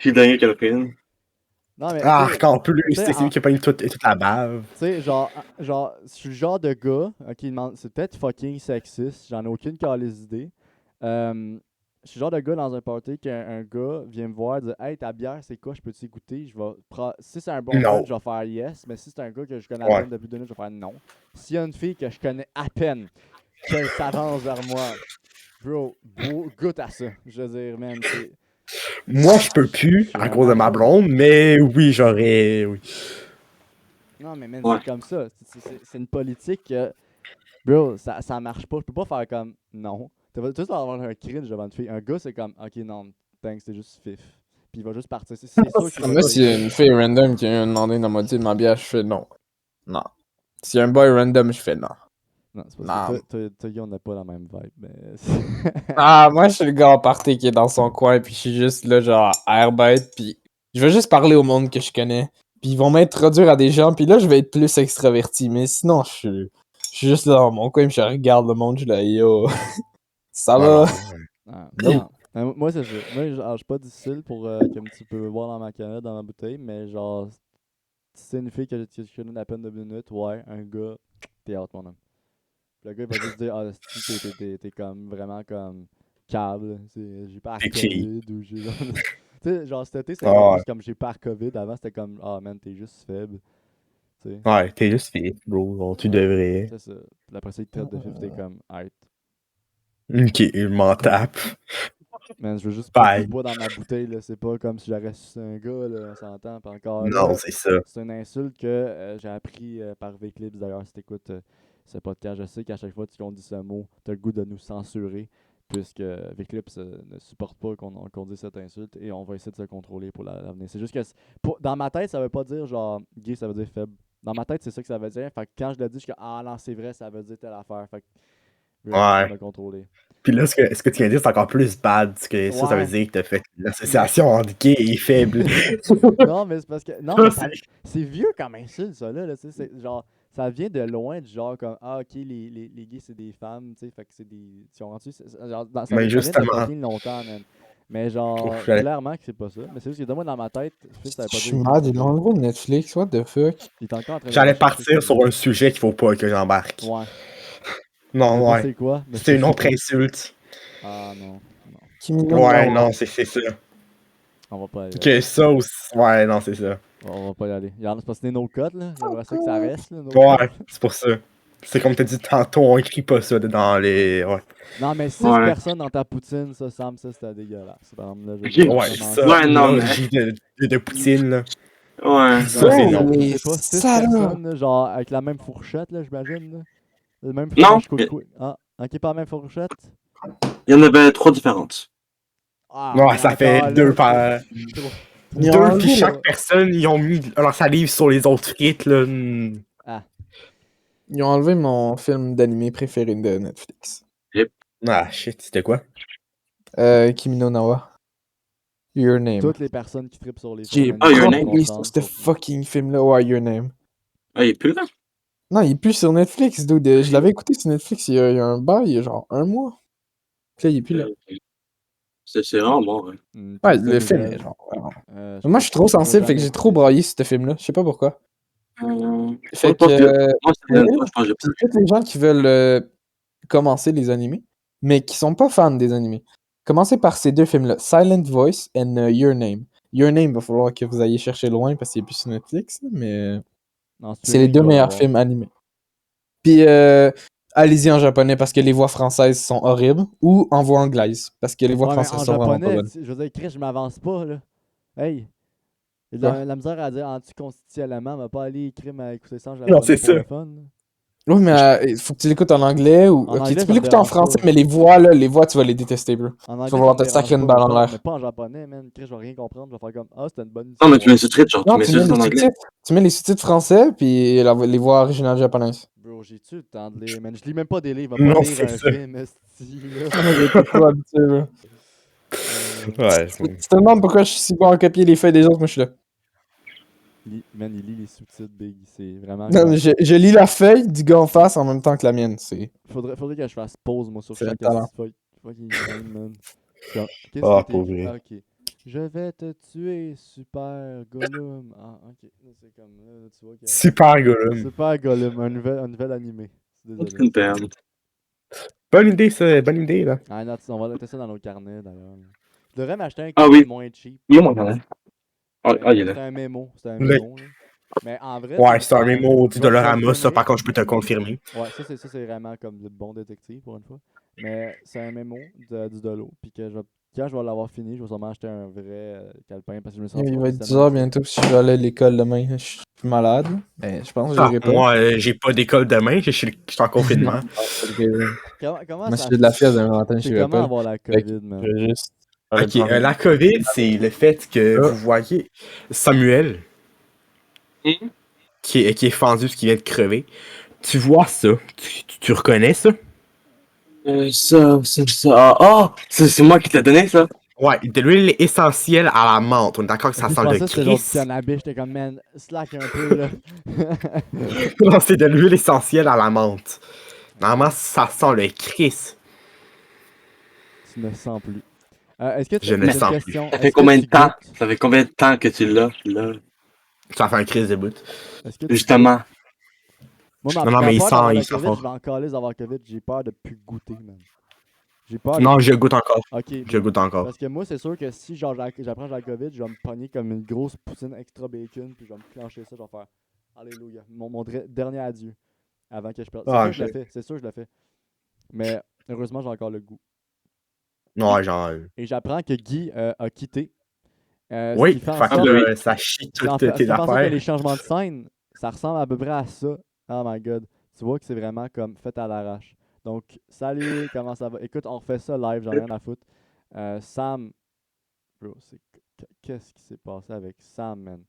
suis le dernier qui en a pris une. Non, mais. Ah, tu sais, encore plus, tu sais, c'est lui qui a pas toute la bave. Tu sais, genre, je suis le genre de gars, ok, c'est peut-être fucking sexiste, j'en ai aucune calice idée. Je suis le genre de gars dans un party qu'un gars vient me voir et dit Hey, ta bière, c'est quoi, je peux-tu goûter? Si c'est un bon Non. gars, je vais faire yes, mais si c'est un gars que je connais à Ouais. peine depuis 2 minutes, je vais faire non. S'il y a une fille que je connais à peine, qu'elle s'avance vers moi, bro, goûte à ça. Je veux dire, man, c'est. Moi, je peux plus Je suis à cause de ma vraiment blonde, mais oui, j'aurais. Oui. Non, mais man, Ouais. c'est comme ça. C'est une politique que. Bro, ça marche pas. Je peux pas faire comme non. Tu vas juste avoir un cringe devant une fille. Un gars, c'est comme ok, non, thanks, c'est juste fif. Puis il va juste partir. C'est sûr qu'il va Moi, s'il y a payer. une fille random qui a demandé dans ma moitié de ma bière, je fais non. Non. S'il y a un boy random, je fais non. Non, c'est parce Non. que toi, Guy, on n'a pas la même vibe. Mais Ah, moi, je suis le gars en party qui est dans son coin, puis je suis juste là, genre, airbait, puis je vais juste parler au monde que je connais. Puis ils vont m'introduire à des gens, puis là, je vais être plus extraverti. Mais sinon, je suis juste là dans mon coin, puis je regarde le monde, je suis là, yo, ça va? Ah, Non. non. Moi, c'est ça. Moi, genre, je suis pas difficile pour comme tu peux voir dans ma canette, dans ma bouteille, mais genre, si c'est une fille que je connais à peine de minutes, ouais, un gars, t'es out, mon homme. Le gars, il va juste dire, ah, si t'es comme vraiment comme câble, j'ai pas T'es la cheap. COVID ou j'ai genre. Tu sais, genre cet été, c'était Ah, plus comme j'ai pas la COVID. Avant, c'était comme, ah man, t'es juste faible. Tu sais, ouais, t'es juste fit, bro. Bon, tu devrais. c'est ça. Puis après ça, il te traite de fif, t'es comme, arrête. Ok, je m'en tape. Man, je veux juste pas du Bye. poids dans ma bouteille, là. C'est pas comme si j'aurais su un gars, là, on s'entend. Puis encore Non, là, c'est ça. c'est une insulte que j'ai appris par Vclips. D'ailleurs, si t'écoutes ce podcast, je sais qu'à chaque fois qu'on dit ce mot, t'as le goût de nous censurer, puisque Vclips ne supporte pas qu'on dise cette insulte et on va essayer de se contrôler pour l'avenir. C'est juste que, dans ma tête, ça veut pas dire genre gay, ça veut dire faible. Dans ma tête, c'est ça que ça veut dire. Fait que quand je le dis, je suis comme, ah non, c'est vrai, ça veut dire telle affaire. Fait que, j'essaie de Ouais. me contrôler. Puis là, ce que tu viens de dire, c'est encore plus bad. Parce que ça veut Ouais. dire que t'as fait l'association entre gay et faible. Non, mais c'est parce que. Non, mais c'est vieux comme insulte, ça, là. Tu sais, genre, ça vient de loin, du genre, comme, ah, ok, les gays, c'est des femmes, tu sais, fait que c'est des. Si on rentre, genre, ça Mais vient de justement. fucking longtemps, man. Mais genre, Ouf, j'allais- clairement que c'est pas ça. Mais c'est juste que de moi, dans ma tête, Phil, ça veut pas Je dire suis gay, mad, ça ils veut l'ont dire- enlevé de Netflix, what the fuck? Il est encore en train de J'allais rechercher partir ce sur que un sujet qu'il faut pas que j'embarque. Ouais. Je Non, sais pas ouais. c'est quoi, mais C'est je une sais autre pas. insulte. Ah non, Kimi no Ouais, Na wa. non, c'est ça. on va pas aller. Que ça aussi. Ouais, non, c'est ça. On va pas y aller. Il y en a, c'est parce que c'est no cut, là. J'aimerais ça que ça reste, là, no Ouais, cut. c'est pour ça. C'est comme t'as dit tantôt, on écrit pas ça dans les. Ouais, Non, mais 6 Ouais. personnes dans ta poutine, ça, Sam, ça, c'était dégueulasse. Par exemple, là, je veux Ok. dire, ouais vraiment, ça. Ouais, non, mais- L'orgie de Poutine, là. Ouais. Ça, c'est Non, non. mais les c'est pas 6 salauds. personnes, là, genre avec la même fourchette, là, j'imagine. Là. Le même Non, fromage coucou. Ah, ok, pas la même fourchette. Il y en avait 3 différentes. Ah, Ouais, mais ça fait encore, deux là, par. trop- Ils ont Deux, enlevé puis le- chaque personne, ils ont mis leur salive sur les autres frites, là. Ah, Ils ont enlevé mon film d'animé préféré de Netflix. Ah, shit, c'était quoi? Kimi no Na wa. Your Name. toutes les personnes qui trippent sur les J'ai films Ah, Your animés Name. prompé sur concentrent ce sur- fucking film-là. Ouais, Your Name. Ah, il est plus là? Non, il est plus sur Netflix, dude. Je l'avais écouté sur Netflix il y a un bail, il y a genre un mois. Puis là, il est plus là. C'est vraiment bon, ouais. Hmm, Ouais, triste le film nouvelle. est genre. vraiment. Je Moi, pense je suis trop que je vais sensible, fait que jamais j'ai trop écouter. braillé sur ce film-là. Je sais pas pourquoi. Fait Je pense que. que. Moi, c'est la Will, dernière fois, je pense que j'ai puis tous les gens qui veulent commencer les animés, mais qui sont pas fans des animés, commencez par ces deux films-là, Silent Voice et Your Name. Your Name, va falloir que vous ayez chercher loin parce qu'il est plus sur Netflix, là, mais En c'est les streaming, deux je vais meilleurs l'avoir. films animés. Puis allez-y en japonais parce que les voix françaises sont horribles, ou en voix anglaise parce que les voix Ouais, mais françaises en sont vraiment pas japonais, bonnes. je veux dire, Chris, je m'avance pas, là. Hey! J'ai de Quoi? la misère à dire anticonstitutionnellement, mais pas aller écrire à écouter ça en Non, japonais c'est pour ça. le fun. là. Oui, mais il faut que tu l'écoutes en anglais ou. En Ok, anglais, tu ça peux me l'écouter en dérange français, pas. mais les voix, là, les voix, tu vas les détester, bro. En vas anglais, vouloir ça me te sacrer dérange une pas, balle en mais l'air. pas en japonais, man. Chris, je vais rien comprendre. Je vais faire comme, ah, c'était une bonne Non, histoire. mais tu mets les sous-titres, genre, tu Non, mets tu mets juste les en anglais. sous-titres. Tu mets les sous-titres français, puis les voix originales japonaises. Bro, j'ai-tu le temps de lire, man? Je lis même pas des livres, je vais Non, pas lire c'est un ça. film, esti, là. J'étais trop habitué, bro. Ouais, Tu te demandes pourquoi je suis si bon à copier les feuilles des autres, moi je suis là. Man, il lit les sous-titres Big. C'est vraiment. Non, comme- mais je lis la feuille du gars en face en même temps que la mienne. Faudrait que je fasse pause, moi, sur C'est le chaque talent. fucking scène, man. Comme, qu'est-ce Ah, qui pauvre t'écrit? vrai. Ah, ok. Je vais te tuer, super Gollum. Ah, ok. Là, c'est comme. Là, tu vois qu'il y a. Super Gollum. Super Gollum, un nouvel animé. Désolé. Damn. Bonne idée, ça. Bonne idée, là. Ah, non, on va noter ça dans nos carnets, d'ailleurs. Je devrais m'acheter un Ah carnet oui. moins cheap. Il est mon carnet. Ah, il est C'est là. un mémo. C'est un Mais- mémo, là. Mais en vrai, Ouais, c'est un mémo du je vais le Dollarama, ça, finir. par contre, je peux te le confirmer. Ouais, ça c'est vraiment comme le bon détective pour une fois. Mais c'est un mémo du Dolo. Puis que quand je vais l'avoir fini, je vais sûrement acheter un vrai calepin parce que je me suis rendu Il compte va que être c'était 10h mal fait. bientôt si je vais aller à l'école demain. Je suis malade. Mais je pense que Ah, j'irai pas. moi, j'ai pas d'école demain, je suis en confinement. Comment Moi, ça si j'ai de la fièvre demain matin, je C'est n'irai comment pas. avoir la Fait que COVID, man? je vais juste faire le Ok, transport. la COVID, c'est le fait que Ah. vous voyez Samuel, Hmm? qui est fendu, ce qui vient de crever. Tu vois ça, tu reconnais ça? Ça. Ah, c'est moi qui te l'ai donné, ça. Ouais, de l'huile essentielle à la menthe. On est d'accord que ça Ok, je sent le pensais que c'était genre du Chris. cannabis. J'étais comme, man, slack un peu, là. Non, c'est de l'huile essentielle à la menthe. Normalement, ça sent le Chris. Tu ne sens plus. Est-ce que Je ne j'ai une sens plus. question. Ça Est-ce fait que combien de tu temps? goûtes? Ça fait combien de temps que tu l'as, là? Ça fait un Chris de bout. Est-ce que tu Justement. Moi, Non, non, mais il peur sent, d'avoir il la sent COVID, fort. je vais en caler d'avoir COVID. J'ai peur de plus goûter, man. J'ai peur de Non, plus... je goûte encore. Ok, Je goûte encore. parce que moi, c'est sûr que si genre j'apprends que j'ai la COVID, je vais me pogner comme une grosse poutine extra bacon, puis je vais me clencher ça, je vais faire Alléluia, mon dernier adieu avant que je perde. C'est Ah, sûr que je le ok. fais, c'est sûr que je le fais. Mais heureusement, j'ai encore le goût. Ouais, genre. Et j'apprends que Guy a quitté. Ce Oui, qui fait en fait sorte, que ça chie ce qui en toutes ce tes qui fait en sorte que les affaires. changements de scène, ça ressemble à peu près à ça. Oh my god. Tu vois que c'est vraiment comme fait à l'arrache. Donc, salut, comment ça va? Écoute, on refait ça live, j'en ai rien à foutre. Sam, bro, qu'est-ce qui s'est passé avec Sam, man?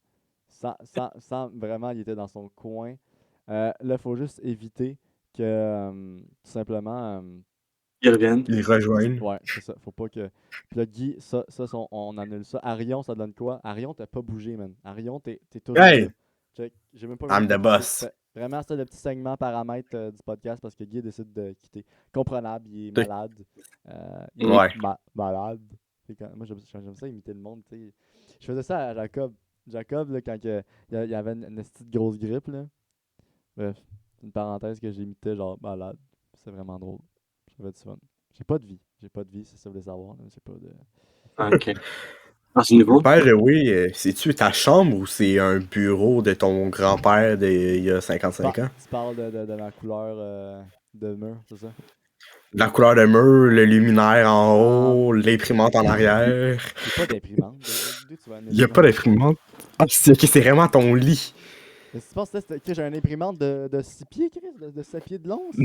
Sam, vraiment, il était dans son coin. Là, il faut juste éviter que, tout simplement, Ils reviennent. Ils rejoignent. ouais, c'est ça. Faut pas que. Puis là, Guy, on annule ça. Arion, ça donne quoi? Arion, t'as pas bougé, man. Arion, t'es toujours Hey! là. Check. J'ai même pas I'm besoin de the te pousser. boss. Vraiment, c'est le petit segment paramètre du podcast parce que Guy décide de quitter. Comprenable, il est T'es- malade. Ouais. Malade. Moi, j'aime ça imiter le monde, tu sais. Je faisais ça à Jacob. Jacob, là, quand il y avait une petite grosse grippe, là. Bref, c'est une parenthèse que j'imitais, genre malade. C'est vraiment drôle. J'avais du fun. J'ai pas de vie. J'ai pas de vie, c'est ça que vous voulez savoir. Là. J'ai pas de. Ok. Ah, c'est nouveau? Père, oui, c'est-tu ta chambre ou c'est un bureau de ton grand-père d'il y a 55 ans? Tu parles de ma couleur de mur, c'est ça? La couleur de mur, le luminaire en haut, Um, l'imprimante en arrière. J'ai pas d'imprimante. D'où tu vois une Il n'y a pas imprimante? d'imprimante. Ah, c'est vraiment ton lit. Mais si tu penses que j'ai une imprimante de 6 pieds, Chris? De 7 pieds de long? ça?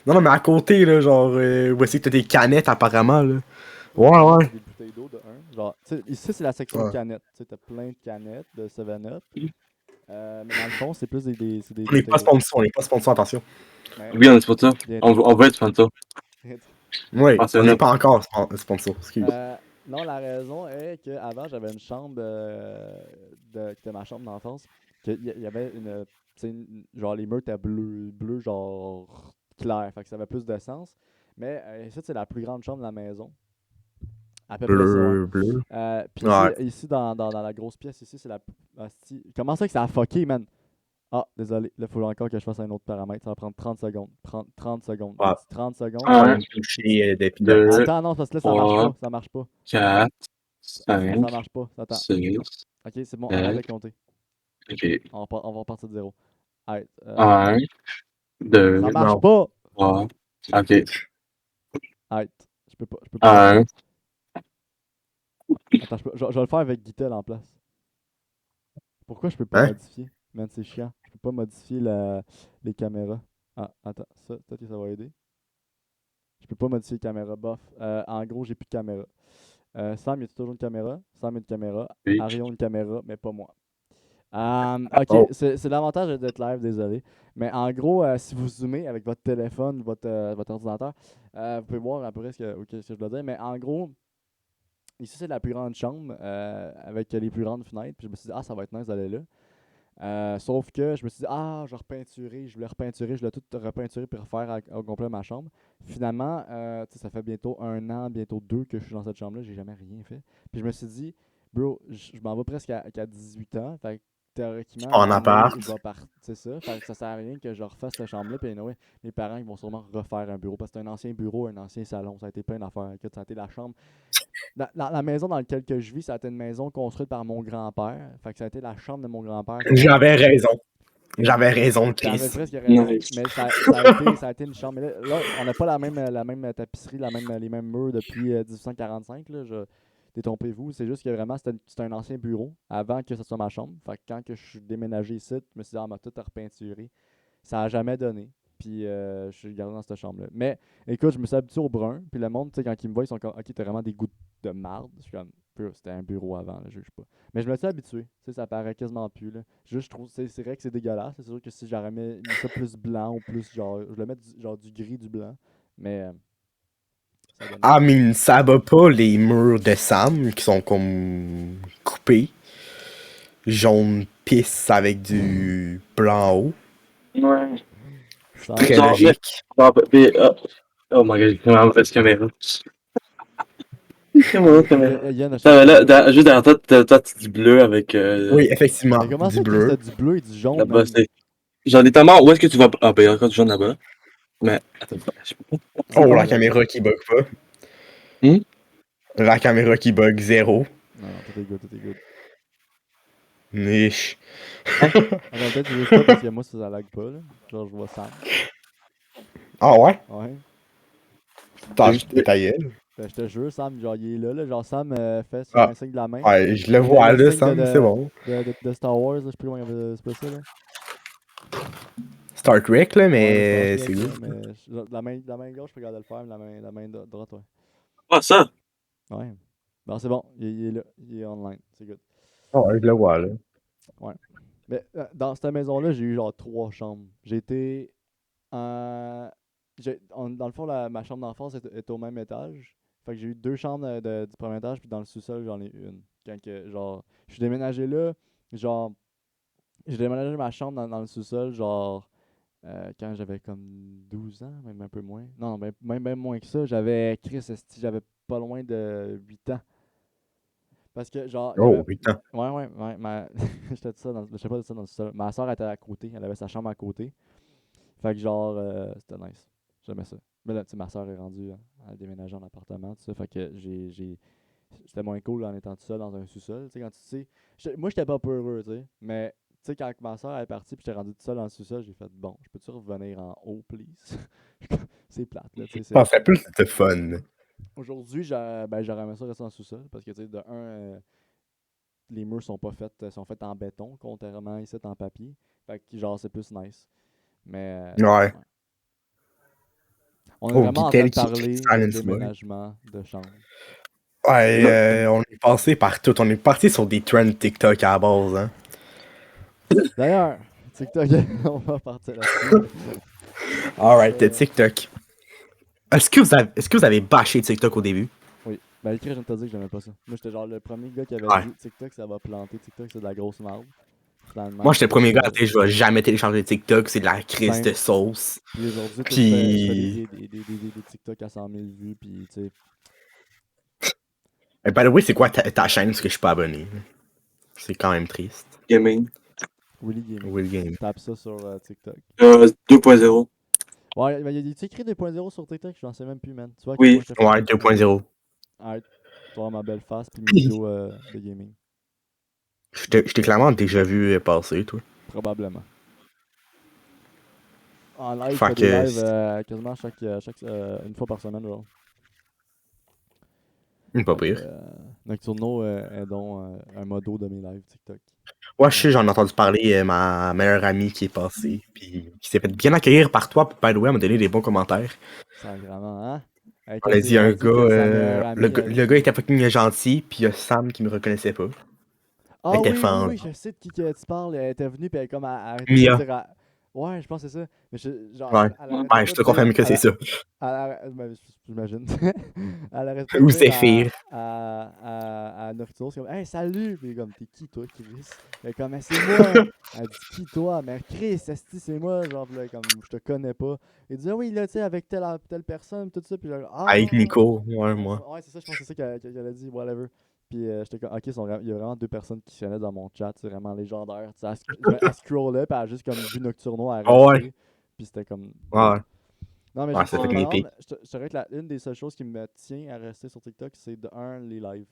Non, mais à côté, là, genre, où est-ce que t'as des canettes apparemment, là? Ouais, ouais. Des bouteilles d'eau de 1. Genre, tu sais, ici, c'est la section Ouais. canettes. Tu sais, t'as plein de canettes de 7-Up. Mais dans le fond, c'est plus c'est des On n'est pas bouteilles d'eau. sponsor, attention. Mais- Oui, on est sponsor. bientôt. On va être sponsor. Oui, Ah, c'est on n'est honnête. pas encore sponsor, excuse. Non, la raison est qu'avant, j'avais une chambre qui était ma chambre d'enfance. Il y avait une. Tu sais, genre, les murs étaient bleu genre clair. Fait que ça avait plus de sens. Mais ça, c'est la plus grande chambre de la maison. À peu près ça. Ouais. Bleu. Puis Ouais. ici dans la grosse pièce, ici, c'est la. Comment ça que ça a fucké, man? Ah, désolé. Là, il faut encore que je fasse un autre paramètre. Ça va prendre 30 secondes. 30 secondes. Ouais. 30 secondes. Un, Toucher des pilotes. deux, Attends, non, parce que là, ça marche trois, pas. Ça marche pas. 4, Ça 5, marche pas. Attends. 6, Ok, c'est bon, arrête de 7. compter. Ok. On va repartir de zéro. Arrête. 1, 2, Ça marche non. pas! 3. Ok. Arrête. Je peux pas. 1. Attends, je vais le faire avec Guitel en place. Pourquoi je peux pas Hein? modifier? Man, c'est chiant. Je peux pas modifier les caméras. Ah, attends. Ça, peut-être que ça va aider. Je peux pas modifier les caméras. Bof. En gros, j'ai plus de caméra. Sam, y a toujours une caméra? Sam a une caméra. Oui. Arion une caméra, mais pas moi. Ok, Oh. c'est l'avantage d'être live, désolé. Mais en gros, si vous zoomez avec votre téléphone, votre ordinateur, vous pouvez voir à peu près ce que je dois dire. Mais en gros, ici c'est la plus grande chambre avec les plus grandes fenêtres. Puis je me suis dit, ah, ça va être nice d'aller là. Sauf que je me suis dit, ah, je voulais repeinturer, je voulais tout repeinturer pour refaire au complet ma chambre. Finalement, tu sais, ça fait bientôt 1 an, bientôt 2 que je suis dans cette chambre-là, j'ai jamais rien fait. Puis je me suis dit, bro, je m'en vais presque à 18 ans, fait que théoriquement, En l'amour, appart. il va partir, c'est ça. Fait que ça sert à rien que je refasse cette chambre-là. Puis anyway, mes parents, ils vont sûrement refaire un bureau parce que c'est un ancien bureau, un ancien salon, ça a été plein d'affaires. Écoute, ça a été la chambre. La maison dans laquelle que je vis, ça a été une maison construite par mon grand-père. Fait que ça a été la chambre de mon grand-père. J'avais raison. J'avais raison, T'avais Chris. presque raison. Nice. Mais ça a été une chambre. Mais là, on n'a pas la même tapisserie, les mêmes murs depuis 1845. Là, détrompez-vous. C'est juste que vraiment, c'était un ancien bureau avant que ce soit ma chambre. Fait que quand que je suis déménagé ici, je me suis dit, ah, on m'a tout repeinturé. Ça n'a jamais donné. Puis je suis gardé dans cette chambre-là. Mais écoute, je me suis habitué au brun. Puis le monde, tu sais, quand ils me voient, ils sont comme, ok, t'as vraiment des goûts de marde. Je suis comme, c'était un bureau avant, là, je juge pas. Mais je me suis habitué. Tu sais, ça paraît quasiment plus, là. Juste, je trouve, c'est vrai que c'est dégueulasse. C'est sûr que si j'aurais mis ça plus blanc ou plus, genre, je le mets genre du gris, du blanc. Mais ça donne. Ah, mais ça bat pas les murs de Sam qui sont comme coupés. Jaune pisse avec du blanc haut. Ouais. Ça Très Genre, logique. Oh my god, j'ai vraiment mauvaise caméra. Très mauvaise caméra. Yann, Juste derrière toi, t'as du bleu avec. Oui, effectivement. mais comment Du ça, Chris, bleu. t'as du bleu et du jaune, Là-bas, man? c'est. J'en ai tellement. Où est-ce que tu vas. Ah, ben, il y a encore du jaune là-bas. Mais. Attends, je sais pas. Oh, la caméra qui bug pas. Hmm? La caméra qui bug zéro. Non, tout est good, tout est good. Niche. Attends, peut-être c'est juste pas parce que moi, ça lag pas, là. Genre, je vois Sam. Ah ouais? Ouais. T'as ta gueule. Ben, je te jure, Sam, genre, il est là. Genre, Sam fait sur Ah. un signe de la main. Ouais, je le vois Le là, signe Sam, c'est bon. De Star Wars, là, je sais plus comment il avait c'est pas ça, là. Star Trek, là, Ouais, mais Star c'est Trek, good. là, mais la main gauche, je peux regarder le faire, mais la main droite, ouais. Ah, ça! Ouais. Bon, c'est bon, il est là, il est online, c'est good. Ah ouais, je le vois là. Mais dans cette maison-là, j'ai eu genre 3 chambres. J'ai été dans le fond, ma chambre d'enfance est au même étage. Fait que j'ai eu 2 chambres du premier étage, puis dans le sous-sol, j'en ai une. Quand que, genre, je suis déménagé là, genre, j'ai déménagé ma chambre dans le sous-sol, genre, quand j'avais comme 12 ans, même un peu moins. Non, même moins que ça. J'avais pas loin de 8 ans. Parce que, genre, Oh, putain. ouais, j'étais tout ça je sais pas de ça dans le sous-sol. Ma soeur était à côté, elle avait sa chambre à côté. Fait que, genre, c'était nice. J'aimais ça. Mais là, tu sais, ma soeur est rendue à déménager en appartement, tout ça. Fait que c'était moins cool en étant tout seul dans un sous-sol. Tu sais, quand tu sais. Moi, j'étais pas peureux, tu sais. Mais, tu sais, quand ma soeur est partie puis j'étais rendu tout seul dans le sous-sol, j'ai fait, bon, je peux-tu revenir en haut, please? C'est plate, là, tu sais. Ça serait plus de fun. Aujourd'hui, j'aurais aimé ça rester dans le sous-sol parce que, tu sais, de un, les murs sont pas faits, sont faits en béton, contrairement ici en papier. Fait que, genre, c'est plus nice. Mais. Ouais. On est Oh, vraiment en train de Guitel qui parler de silence boy. déménagement de chambre. Ouais, on est passé par tout. On est parti sur des trends TikTok à la base, hein. D'ailleurs, TikTok, on va partir là-dessus. Alright, TikTok. Est-ce que vous avez bâché TikTok au début? Oui. Ben, écrit, je viens de te dire que j'aimais pas ça. Moi, j'étais genre le premier gars qui avait Ouais. dit TikTok, ça va planter. TikTok, c'est de la grosse merde. Finalement, Moi, j'étais le premier gars à puis dire je vais jamais télécharger TikTok, c'est de la crise Simple. de sauce. aujourd'hui, Puis- je fais des TikTok à 100 000 vues, puis tu sais. By the way, c'est quoi ta chaîne parce que je suis pas abonné? C'est quand même triste. Gaming. Willy Gaming. Will Game. Tape ça sur TikTok. 2.0. Ouais, ben, tu écrit 2.0 sur TikTok? Je n'en sais même plus, man. Tu vois, à Oui. quel point Ouais, 2.0. Arrête. Tu vois ma belle face, puis mes vidéos de gaming. Je t'ai clairement déjà vu passer, toi. Probablement. En live, je Fait fais des que lives quasiment une fois par semaine, genre. Pas pire. Nocturno est donc un modo de mes lives TikTok. Ouais, je sais, j'en ai entendu parler, ma meilleure amie qui est passée, puis qui s'est fait bien accueillir par toi, puis by the way, elle m'a donné des bons commentaires. Sacrément, hein? Hey, On a dit un que sa meilleure gars, amie, le gars était fucking gentil, puis il y a Sam qui me reconnaissait pas. Ah elle était oui, fan. oui, je sais de qui que tu parles. Elle était venue, puis elle est comme arrêté Mia. de dire Ouais, je pense que c'est ça. Mais genre, Ouais. elle arrête Ouais, pas je de te dire. confirme que c'est ça. Ben, j'imagine. Elle arrête pas de Ou dire Zéphyr. à Nocturne, c'est comme, hey, salut! Puis comme, t'es qui toi, Chris? Elle est comme, mais c'est moi! Elle dit, qui toi? Mais Chris, esti, c'est moi, genre, là, comme, je te connais pas. Il dit, ah oui, là, tu sais, avec telle personne, tout ça. Puis genre, Avec ah! Nico, ouais, moi. Ouais, c'est ça, je pense que c'est ça qu'elle a dit, whatever. Puis j'étais comme, ok, il y a vraiment deux personnes qui se connaissent dans mon chat, c'est vraiment légendaire. Tu sais, elle scrollait, puis elle a juste comme vu Nocturno, elle a Oh, ouais. resté. Puis c'était comme. Ouais. Non, mais Ouais, juste ça pour fait me une rendre, épique. je dirais que une des seules choses qui me tient à rester sur TikTok, c'est de un, les lives.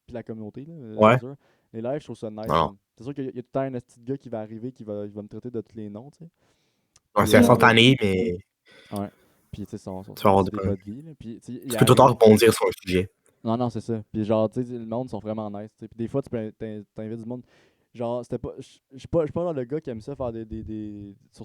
Puis la communauté, là, Ouais. c'est sûr. Les lives, je trouve ça nice, Non. man. C'est sûr qu'il y a tout le temps un petit gars qui va arriver, il va me traiter de tous les noms, tu sais. Ouais, Puis, c'est instantané, mais ouais. Puis, tu sais, tu vas avoir c'est des gars de vie, là. Puis, tu sais, il tu peux tout le temps arrive. rebondir sur un sujet. Non, c'est ça. Puis genre, tu sais, le monde sont vraiment nice. T'sais. Puis des fois, tu peux t'invites du monde. Genre, c'était pas. Je suis pas genre le gars qui aime ça faire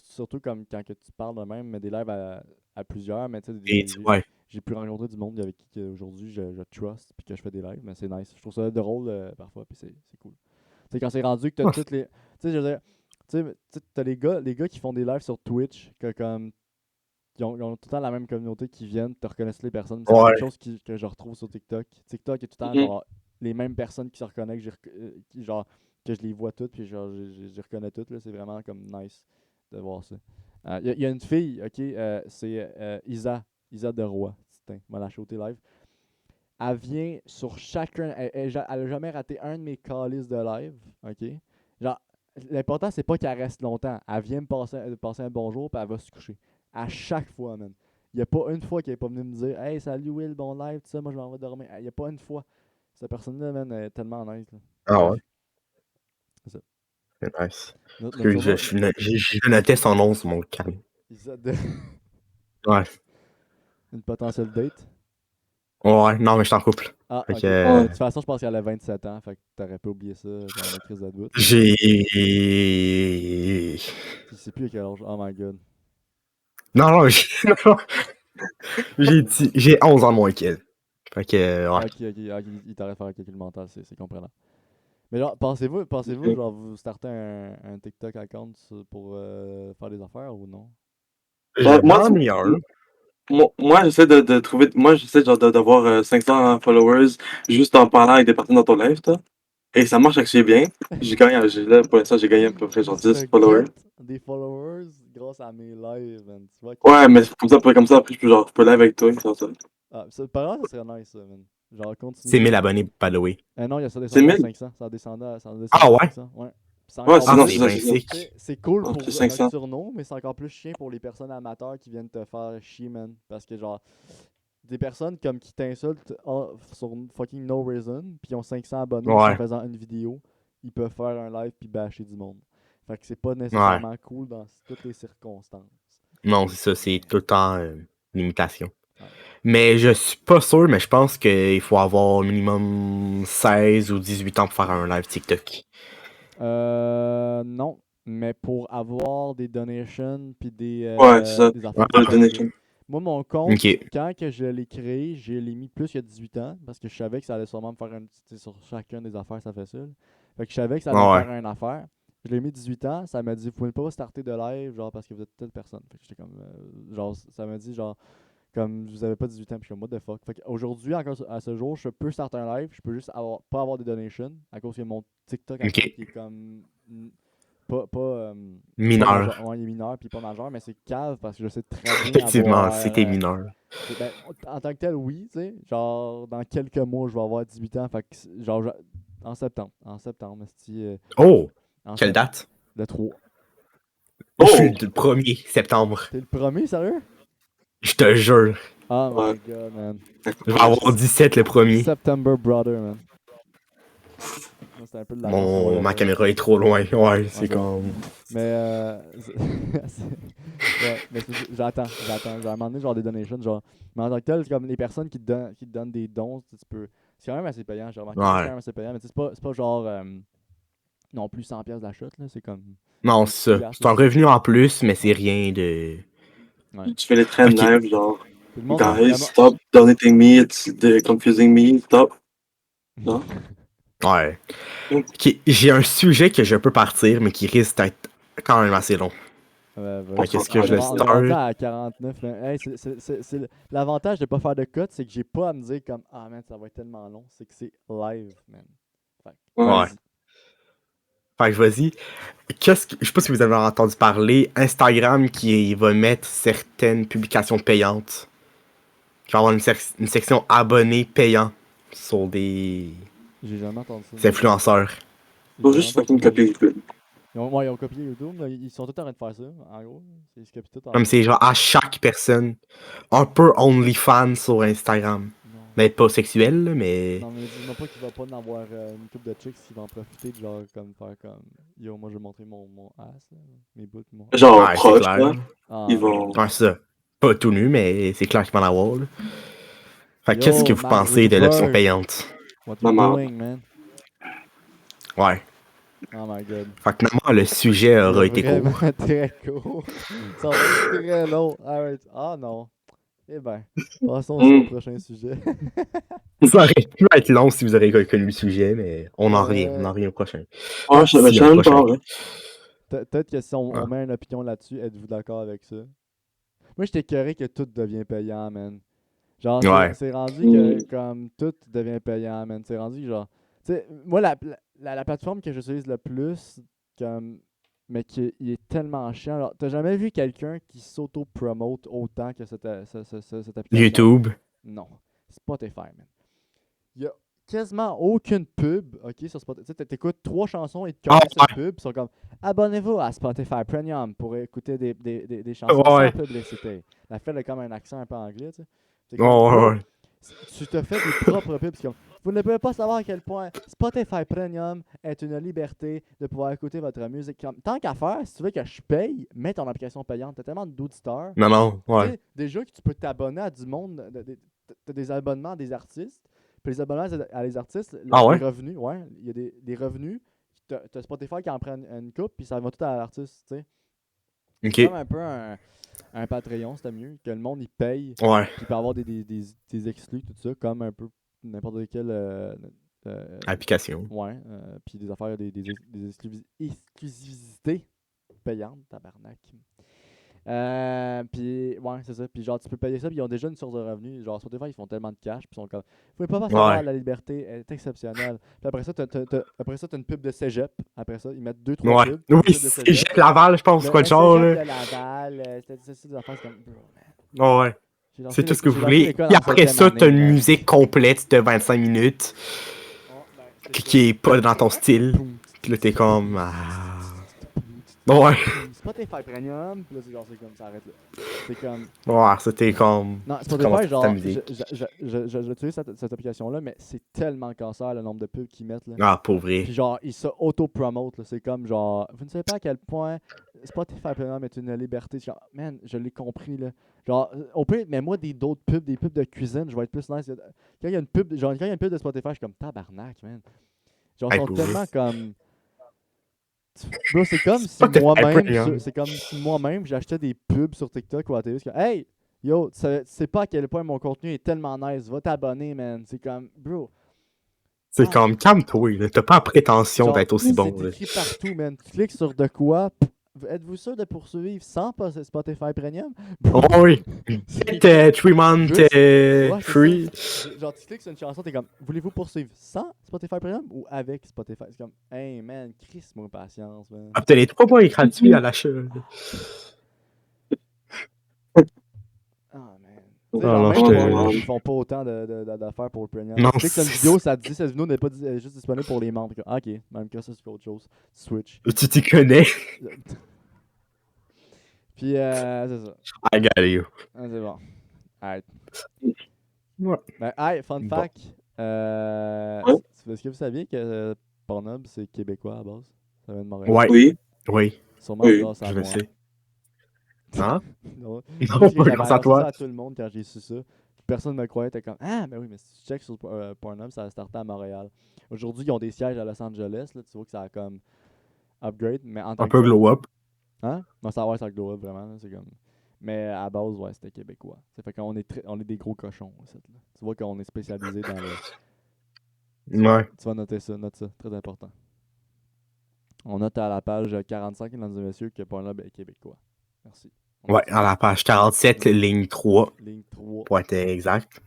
surtout comme quand que tu parles de même, mais des lives à plusieurs. Mais tu sais, Et ouais. j'ai pu rencontrer du monde avec qui aujourd'hui je trust puis que je fais des lives, mais c'est nice. Je trouve ça drôle parfois, puis c'est cool. Tu sais, quand c'est rendu que t'as Ouais. toutes les. Tu sais, je veux dire, tu sais, t'as les gars qui font des lives sur Twitch, que comme ils ont tout le temps la même communauté qui viennent, te reconnaissent les personnes. C'est la Ouais. même chose que je retrouve sur TikTok. TikTok, il y a tout le temps genre, les mêmes personnes qui se reconnaissent, genre, que je les vois toutes, puis genre, je les reconnais toutes. Là, c'est vraiment comme nice de voir ça. Il y a une fille, ok, c'est Isa de Roy. Tiens, m'a lâché au live. Elle vient sur chacun. Elle a jamais raté un de mes calices de live. Ok? Genre, l'important, c'est pas qu'elle reste longtemps. Elle vient me passer un bonjour, puis elle va se coucher. À chaque fois, man. Il n'y a pas une fois qu'elle n'est pas venue me dire, hey, salut Will, bon live, tout ça, moi je m'en vais dormir. Il n'y a pas une fois. Cette personne-là, man, elle est tellement nice. Là. Ah Bref, ouais. c'est ça. C'est nice. Notre Que tournoi, je notais son nom sur mon calme. Isa de Ouais. une potentielle date. Ouais, non, mais je suis en couple. Ah, Fait ok. que, De toute façon, je pense qu'elle a 27 ans, fait que t'aurais pas oublié ça dans la crise de doute. j'ai. Tu sais plus à quel âge. Oh my god. Non, non, j'ai 11 ans de moins qu'elle. Fait que, ouais. Ok, il t'arrête de faire un calcul mental, c'est comprenant. Mais genre, pensez-vous, genre, vous startez un TikTok account pour faire des affaires ou non? J'en ai un. Moi, j'essaie de trouver. Moi, j'essaie genre d'avoir 500 followers juste en parlant avec des personnes dans ton live, toi. Et ça marche assez bien. Là, pour l'instant, j'ai gagné à peu près genre Tu 10 te followers. get des followers grâce à mes lives, man. Tu vois Ouais, mais comme ça, après, je peux live avec toi. Ça. Ah, par contre, ça serait nice, ça, man. Genre, C'est 1000 continuer. abonnés, by the way. Non, ça C'est descendait à 1000? 500. Ça descendait Ah à ouais? 500, ouais. Puis c'est Ouais, encore sinon, Ah, plus. c'est c'est ça, bien c'est ça. sick. C'est cool Ah, pour c'est 500. Nocturno, mais c'est encore plus chiant pour les personnes amateurs qui viennent te faire chier, man. Parce que, genre, des personnes comme qui t'insultent sur fucking no reason, puis ils ont 500 abonnés juste en Ouais, faisant une vidéo, ils peuvent faire un live puis bâcher du monde. Fait que c'est pas ouais. nécessairement cool dans toutes les circonstances. Non, c'est ça, c'est tout le temps une imitation. Ouais. Mais je suis pas sûr, mais je pense qu'il faut avoir au minimum 16 ou 18 ans pour faire un live TikTok. Non, mais pour avoir des donations puis Ouais, c'est ça. des Ouais, affaires, Dans le c'est possible. donation. Moi, mon compte, ok. quand que je l'ai créé, je l'ai mis plus il y a 18 ans parce que je savais que ça allait sûrement me faire un petit. Sur chacune des affaires, ça fait ça. Là. Fait que je savais que ça allait me Ouais. faire une affaire. Je l'ai mis 18 ans, ça m'a dit, vous pouvez pas starter de live, genre parce que vous êtes telle personne. Fait que j'étais comme. Genre, ça m'a dit, genre, comme vous avez pas 18 ans, puis je suis comme, what the fuck. Fait qu'aujourd'hui, encore à ce jour, je peux starter un live, je peux juste pas avoir des donations à cause que mon TikTok account Ok. qui est comme. Pas Mineur. majeur. Ouais, il est mineur puis pas majeur, mais c'est cave parce que je sais très bien Effectivement, avoir. c'était mineur. Ben, en tant que tel, oui, tu sais. Genre, dans quelques mois, je vais avoir 18 ans. Fait que, genre, en septembre. En septembre, Oh! en Quelle sept- date? Le 3. Oh! Le 1er septembre. T'es le premier, sérieux? Je te jure. Oh my Ouais. god, man. Je vais avoir 17 le 1er. September brother, man. Moi, c'était un peu de l'avance. sur Ma whatever. caméra est trop loin. Ouais, c'est c'est comme. Mais ouais, mais j'attends. Genre, à un moment donné, genre des donations, genre. Mais en tant que tel, c'est comme les personnes qui te donnent des dons, tu peux. C'est quand même assez payant, j'ai remarqué. C'est quand Ouais. même assez payant, mais tu sais, c'est pas genre non plus 100$ de la chute, là. C'est comme Non, 10 c'est ça. piastres, C'est un là. revenu en plus, mais c'est rien de. Ouais. Tu fais les trends Ok. live, genre. Puis le monde, Guys, stop donating me, it's confusing me, stop. Non? Ouais. Ok, j'ai un sujet que je peux partir, mais qui risque d'être quand même assez long. Vas-y. qu'est-ce que je On est rendu start? à 49. Là. Hey, l'avantage de pas faire de cut, c'est que j'ai pas à me dire comme ah man, ça va être tellement long. C'est que c'est live, man. Fait que, Ouais. Ouais. vas-y. Fait que vas-y. Je sais pas si vous avez entendu parler, Instagram qui va mettre certaines publications payantes. Qui va avoir une section abonnés payants sur des J'ai jamais entendu ça. influenceurs. J'ai Faut jamais juste entendu fucking ça. copier YouTube. Ils ont copié YouTube, mais ils sont tous en train de faire ça, en gros. Ils se copient tout en Comme c'est genre à chaque personne. Un peu OnlyFans sur Instagram. Non. Mais pas sexuel, là, mais. Non, mais dis-moi pas qu'il va pas en avoir une couple de chicks qui vont en profiter de genre comme faire comme yo, moi je vais montrer mon ass, là, mes bouts, mon. Genre Ouais, c'est proche, clair. là. Ah, Ils vont. Ouais, c'est ça. Pas tout nu, mais c'est clair qu'il va en avoir. Là. Fait que Yo, qu'est-ce que vous Mark pensez de l'option Zuckerberg. payante? What you Maman. doing, man? Ouais. Oh my god. Fait que finalement, le sujet aura été Vraiment court. très court. Ça va être très long. Alright. Ah non. Eh ben, passons au prochain sujet. Ça aurait pu être long si vous auriez connu le sujet, mais on en revient. On en revient au prochain. Ouais, je Si, savais au même pas, prochain. ouais. Peut-être que si on Ah. met une opinion là-dessus, êtes-vous d'accord avec ça? Moi, j'étais curé que tout devient payant, man. Genre, Ouais. c'est rendu que comme tout devient payant, man. C'est rendu que genre. Tu sais, moi, la plateforme que j'utilise le plus, comme. Mais qui il est tellement chiant. Alors, t'as jamais vu quelqu'un qui s'auto-promote autant que cette application? YouTube. Non. Spotify, man. Il y a quasiment aucune pub, ok, sur Spotify. Tu sais, t'écoutes 3 chansons et tu Ah, connais cette pub, ils sont comme abonnez-vous à Spotify Premium pour écouter des chansons Ouais. sans publicité. La fille a comme un accent un peu anglais, tu sais. C'est Ouais, comme, bro, ouais. tu te fais tes propres pubs. C'est comme, vous ne pouvez pas savoir à quel point Spotify Premium est une liberté de pouvoir écouter votre musique. Tant qu'à faire, si tu veux que je paye, mets ton application payante. T'as tellement d'auditeurs. Non, non, Tu ouais. sais, déjà que tu peux t'abonner à du monde, t'as des abonnements à des artistes. Puis les abonnements à les artistes, Ah ouais? les revenus, ouais, il y a des revenus. T'as Spotify qui en prend une coupe, puis ça va tout à l'artiste, tu sais. C'est Ok. comme un peu un Patreon, c'était mieux, que le monde il paye, Ouais. puis il peut avoir des exclus, tout ça, comme un peu n'importe quel. Application. Ouais, puis des affaires, des exclusivités payantes, tabarnak. Puis ouais, c'est ça. Puis genre, tu peux payer ça, puis ils ont déjà une source de revenus. Genre, Spotify, ils font tellement de cash, puis ils sont comme, vous pouvez pas savoir, Ouais. la liberté est exceptionnelle. Puis après ça, t'as une pub de cégep. Après ça, ils mettent 2-3 Ouais. pubs. Oui, une pub de c'est cégep. Jacques Laval, je pense, Le quoi de genre, cégep là. de Laval, c'est des affaires, c'est comme, bro, man. Ouais. J'ai lancé C'est tout ce que vous j'ai lancé voulez. l'école Et en après 7e ça, t'as année, une man. musique complète de 25 minutes Oh, ben, c'est ça. qui est pas dans ton style. Puis là, t'es comme. Ah. Ouais. Spotify Premium, puis là, c'est comme, ça arrête là. C'est comme. Ouais, c'était comme. Non, Tu commences Spotify, ta genre, musique. j'utilise cette application-là, mais c'est tellement cancer le nombre de pubs qu'ils mettent, là. Ah, pour vrai. Puis genre, ils se auto-promotent, là. C'est comme genre, vous ne savez pas à quel point Spotify Premium est une liberté. Genre, man, je l'ai compris, là. Genre, au pire, mais moi, d'autres pubs, des pubs de cuisine, je vais être plus nice. Quand il y a une pub, genre, quand il y a une pub de Spotify, je suis comme tabarnak, man. Genre, ils Hey, sont pour tellement vrai. comme. Bro, c'est comme si Spotify moi-même, Premium. c'est comme si moi-même, j'achetais des pubs sur TikTok ou à la télé. C'est comme, hey, yo, tu sais pas à quel point mon contenu est tellement nice. Va t'abonner, man. C'est comme, bro. C'est Ah, comme, calme-toi, là. T'as pas prétention genre, d'être aussi bon, c'est là. écrit partout, man. Tu cliques sur de quoi? Êtes-vous sûr de poursuivre sans Spotify Premium? Oh oui. Peut-être 3 months Juste- Ouais, c'est free. ça. Genre, tu cliques sur une chanson, t'es comme, voulez-vous poursuivre sans Spotify Premium ou avec Spotify? C'est comme, hey man, crisse-moi patience, man. Obtenez 3 mois gratuits à l'achat. Ah, man. Ah, Tu sais, genre, non, même je te- Pornhub, ils font pas autant d'affaires pour le premium. Non, Tu cliques sur une c'est- vidéo, ça te dit cette vidéo n'est pas juste disponible pour les membres. Comme, ah, ok, même que ça, c'est autre chose. Switch. Tu t'y connais. Puis, c'est ça. I got you. Ah, c'est bon. Alright. Ouais. Ben, hey, fun Bon. fact. Ouais. Est-ce que vous saviez que Pornhub, c'est québécois à la base? Ça vient de Montréal. Ouais. Oui. Oui, Sûrement Oui, grâce à je moi. le sais. Hein? Non, Non, parce que pas j'avais grâce à annoncé toi. ça à tout le monde quand j'ai su ça. Puis personne ne me croyait. T'es comme, ah, ben oui, mais si tu checks sur Pornhub, ça a starté à Montréal. Aujourd'hui, ils ont des sièges à Los Angeles. Là, tu vois que ça a comme upgrade. Mais en tant Un que peu tel- glow up. Hein? Non, ça, ouais, ça glow up vraiment. Là, c'est comme... Mais à base, ouais, c'était québécois. Ça fait qu'on est, on est des gros cochons. Là. Tu vois qu'on est spécialisé dans le. Ouais. Tu vas noter ça, note ça. Très important. On note à la page 45, mesdames et messieurs, que Pornhub est québécois. Merci. On Ouais, continue. à la page 47, ligne 3, Ligne 3. pour être exact.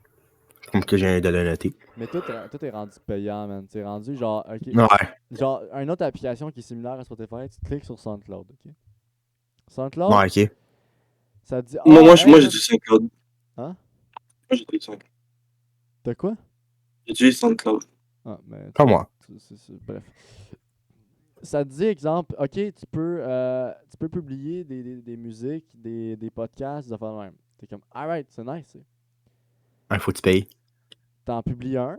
Comme que je viens de le noter. Mais tout est rendu payant, man. C'est rendu genre, ok. Ouais, Genre, une autre application qui est similaire à Spotify, tu cliques sur SoundCloud, ok? SoundCloud, ouais, ok. ça te dit, Moi, hey, moi man. j'utilise SoundCloud. Hein? Moi, j'utilise SoundCloud. T'as quoi? J'utilise SoundCloud. Ah, mais. Comme moi. Bref. Ça te dit, exemple, ok, tu peux publier des musiques, des podcasts, des affaires de même. T'es comme, alright, c'est nice. C'est. Il faut que tu payes. T'en publies un.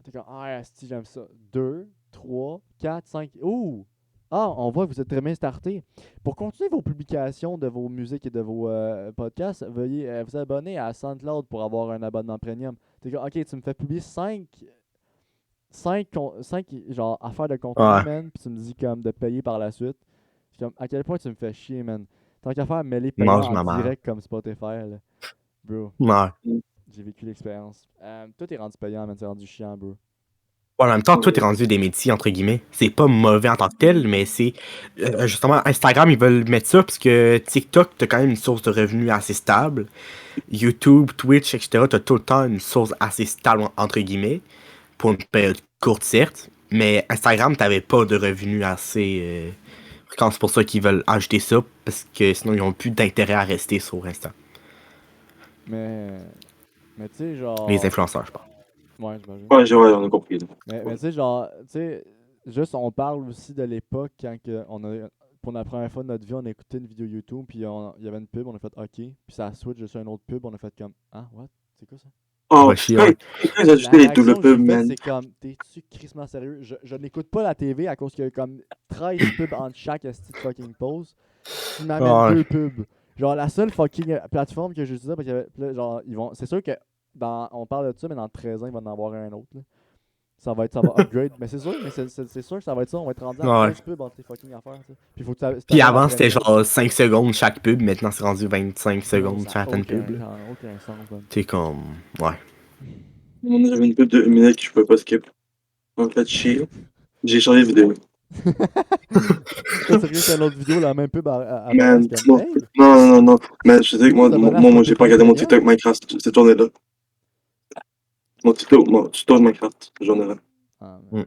T'es comme, ah, si j'aime ça. 2, 3, 4, 5. Ouh! Ah, on voit que vous êtes très bien starté. Pour continuer vos publications de vos musiques et de vos podcasts, veuillez vous abonner à SoundCloud pour avoir un abonnement premium. T'es comme, ok, tu me fais publier 5 genre affaires de contenu, Ouais. man, puis tu me dis comme de payer par la suite. Je suis comme, à quel point tu me fais chier, man. Tant qu'à faire, mêler payant Mange ma en mère. direct comme Spotify, là. Bro, Ouais. j'ai vécu l'expérience. Tout est rendu payant, man, c'est rendu chiant, bro. Ouais, en même temps, tout est rendu des métiers, entre guillemets. C'est pas mauvais en tant que tel, mais c'est. Justement, Instagram, ils veulent mettre ça parce que TikTok, t'as quand même une source de revenus assez stable. YouTube, Twitch, etc., t'as tout le temps une source assez stable, entre guillemets. Pour une période courte, certes. Mais Instagram, t'avais pas de revenus assez. Fréquents. C'est pour ça qu'ils veulent ajouter ça, parce que sinon, ils ont plus d'intérêt à rester sur Insta. Mais tu sais, genre. Les influenceurs, je parle. Ouais, j'imagine. Ouais, on a compris. Là. Mais tu sais, genre, tu sais, juste on parle aussi de l'époque quand pour la première fois de notre vie, on a écouté une vidéo YouTube, puis il y avait une pub, on a fait OK, puis ça switch sur une autre pub, on a fait comme, ah, what? C'est quoi ça? Oh, Va chier, quand ouais. ils ont ajouté La les double réaction que j'ai pubs, faite, man. c'est comme, t'es-tu crissement sérieux? Je n'écoute pas la TV à cause qu'il y a comme 13 pubs entre chaque esti de fucking pause. Tu m'amènes Ouais. 2 pubs. Genre, la seule fucking plateforme que j'utilisais, parce qu'il y avait, puis là, genre, c'est sûr que, on parle de ça, mais dans 13 ans, il va en avoir un autre, là. Ça va upgrade. Mais c'est sûr, c'est sûr que ça va être ça. On va être rendu à Ouais. 15 pubs entre tes fucking affaires. Ça. Puis faut que tu Puis avant, c'était genre 5 secondes chaque pub. Maintenant, c'est rendu 25 secondes certaines pubs. Là. Aucun sens. Man. C'est comme. Ouais. On avait une pub de 1 minute que je pouvais pas skip. On me fait chier. J'ai changé de vidéo. T'es sérieux, c'est une autre vidéo, la même pub à Man, c'est comme, non, hey, non, non. Mais je sais que moi, Ça va moi, là, j'ai pas regardé mon Spotify TikTok Minecraft cette journée-là. Mon tuto de Minecraft, cette journée-là. Ah, Mm.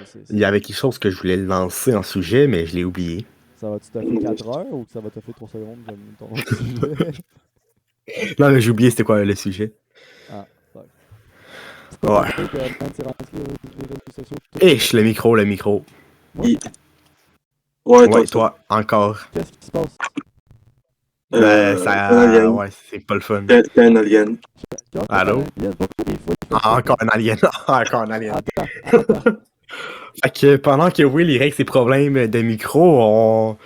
c'est- Il y avait quelque chose que je voulais lancer en sujet, mais je l'ai oublié. Ça va-tu te faire 4 heures ou que ça va te faire 3 secondes comme ton autre sujet? Non, mais j'ai oublié c'était quoi le sujet. Ah, fuck. Ouais. Le micro. Ouais, Ouais, toi, encore. Qu'est-ce qui se passe? Ça. un alien. Ouais, c'est pas le fun. T'es un alien. Allô? Encore un alien. Encore un alien. Attends. Fait que pendant que Will il règle ses problèmes de micro,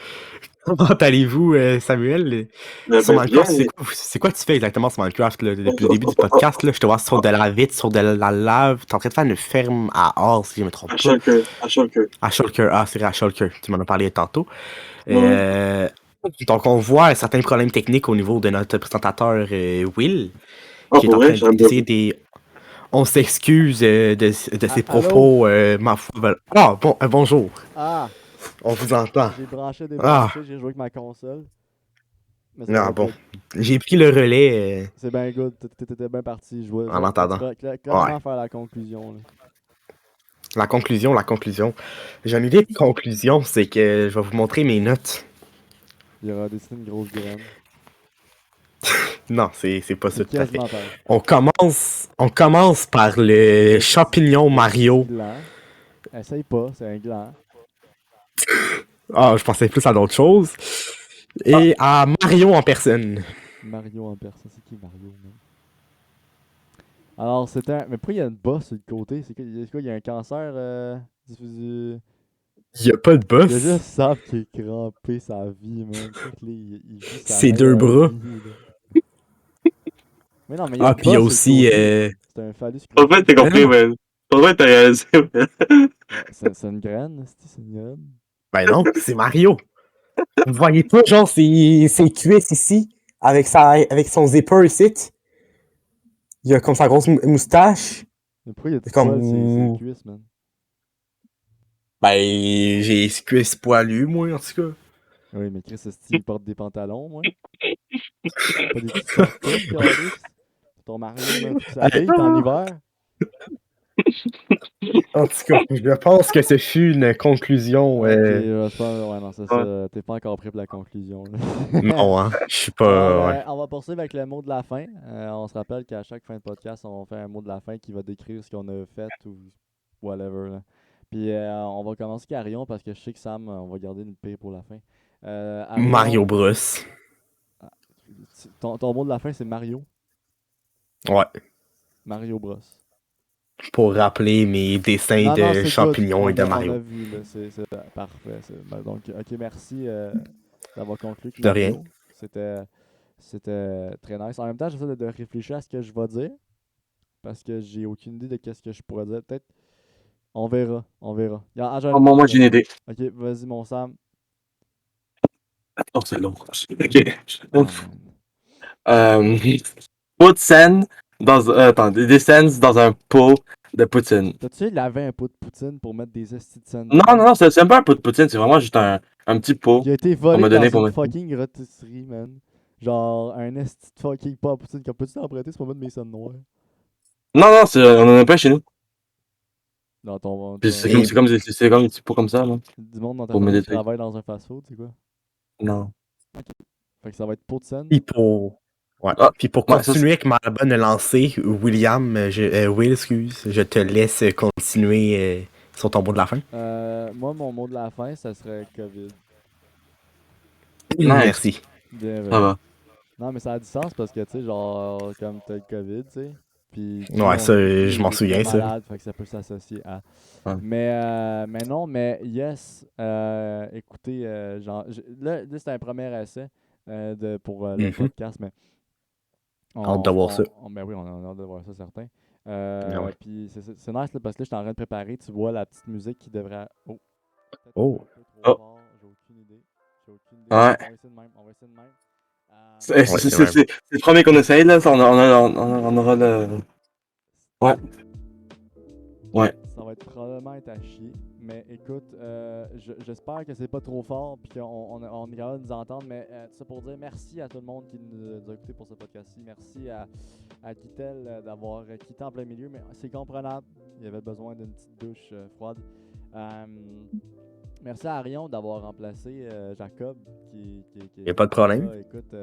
comment allez-vous, Samuel? Sur Minecraft, c'est quoi que tu fais exactement sur Minecraft là, depuis le début du podcast? Là? Je te vois sur de la vitre, sur de la lave. T'es en train de faire une ferme à or, si je me trompe pas. À Shulker. À Shulker. Ah, c'est vrai, à Shulker. Tu m'en as parlé tantôt. Donc, on voit certains problèmes techniques au niveau de notre présentateur Will, Ah, qui est pour en vrai, train d'essayer des... On s'excuse de ses propos, ma foi. Ah, bonjour. Ah! On vous entend. J'ai branché, débranché, j'ai joué avec ma console. Mais ça Ah va bon. good. J'ai pris le relais. C'est bien good, t'étais bien parti. Je vois En entendant. Clairement faire la conclusion. Là. La conclusion. J'ai une idée de conclusion, c'est que je vais vous montrer mes notes. Il y aura dessiné une grosse graine. Non, c'est pas ça C'est tout à fait. quasiment pareil. On commence par le champignon Mario. Gland. Essaye pas, c'est un gland. Ah, je pensais plus à d'autres choses. Et à Mario en personne. Mario en personne. C'est qui Mario, man? Alors, c'était un... Mais pourquoi il y a une bosse sur le côté? C'est quoi? Il y a un cancer diffusé... Il y a pas de Il y a boss. juste Sam qui est crampé sa vie, man. Il vit sa Ses deux meilleure bras. vie, là. Mais non, mais il y a Ah, une puis il y a bosse sur le aussi... côté. C'est un phallus. En fait, t'as compris, man. En fait, t'as réalisé, man. Ouais, c'est une graine, c'est une graine. Ben non, c'est Mario. Vous voyez pas, genre, ses cuisses ici, avec son zipper ici? Il a comme sa grosse moustache. Mais pourquoi il y a du Comme- poil sur les cuisses, man? Ben, j'ai cuisses poilues, moi, en tout cas. Oui, mais Chris, est-ce qu'il porte des pantalons, moi? Pas des petits shorts, câlisse. Ton Mario, man, faut que ça Hey. aille, t'es en hiver. En tout cas, je pense que ce fut une conclusion. Ok, je pense, ouais, non, c'est ça. T'es pas encore prêt pour la conclusion, là. Non, hein. Je suis Alors, pas. Ouais. on va poursuivre avec le mot de la fin. On se rappelle qu'à chaque fin de podcast, on fait un mot de la fin qui va décrire ce qu'on a fait ou whatever, là. Puis on va commencer avec Arion parce que je sais que Sam, on va garder une paix pour la fin. Arion, Mario Bros. ton mot de la fin, c'est Mario. Ouais. Mario Bros. Pour rappeler mes dessins Non, non, de c'est champignons good. et de On a Mario. vu, là. C'est parfait. Donc, ok, merci d'avoir conclu avec De rien. Mario. C'était très nice. En même temps, j'essaie de réfléchir à ce que je vais dire. Parce que j'ai aucune idée de qu'est-ce que je pourrais dire. Peut-être. On verra. Moi, j'ai une idée. Ok, vas-y, mon Sam. Oh, c'est long. Oh, Ok. man. Pot de scène attends, des scènes dans un pot de poutine. T'as-tu lavé un pot de poutine pour mettre des estis de scène? Non, c'est même pas un pot de poutine, c'est vraiment juste un petit pot. Qui a été On volé m'a donné dans pour une mettre. fucking rôtisserie, man. Genre, un esti de fucking pot à poutine. Comme peux-tu t'emprunter, c'est pour mettre mes scènes noires? Non, on en a pas chez nous. Dans ton. Puis c'est comme des petits pots comme ça, là. Du monde dans ta Pour me famille qui détruire. travaille dans un fast-food, c'est quoi? Non. Fait que ça va être pot de scène. Puis pour. Ouais. Ah, Puis pour ouais, ça, continuer avec ma bonne lancée, Will, excuse, je te laisse continuer sur ton mot de la fin. Moi, mon mot de la fin, ça serait COVID. Nice. Merci. Bien vrai. Ça va. Non, mais ça a du sens parce que, tu sais, genre, comme t'as le COVID, tu sais. Puis, Ouais, ça, je m'en souviens, ça. malade, fait que ça peut s'associer à. Ouais. Mais non, mais yes. Écoutez, là c'était un premier essai pour le Mhm. podcast, mais. Hâte de voir ça. Ben oui, on a hâte de voir ça, certain. Ouais. Puis c'est nice là, parce que là, je suis en train de préparer. Tu vois la petite musique qui devrait. Oh! Peut-être Oh. un peu trop Oh. fort, j'ai aucune idée. Ouais. On va essayer de même. C'est le premier qu'on essaye, là. On aura le. Ouais. Ouais. Ça va être probablement être à chier. Mais écoute, j'espère que c'est pas trop fort puis qu'on est capable de nous entendre. Mais tout ça pour dire merci à tout le monde qui nous a écoutés pour ce podcast-ci. Merci à Guitel d'avoir quitté en plein milieu. Mais c'est comprenable. Il avait besoin d'une petite douche froide. Merci à Arion d'avoir remplacé Jacob. Il Y a pas de problème. Là. Écoute,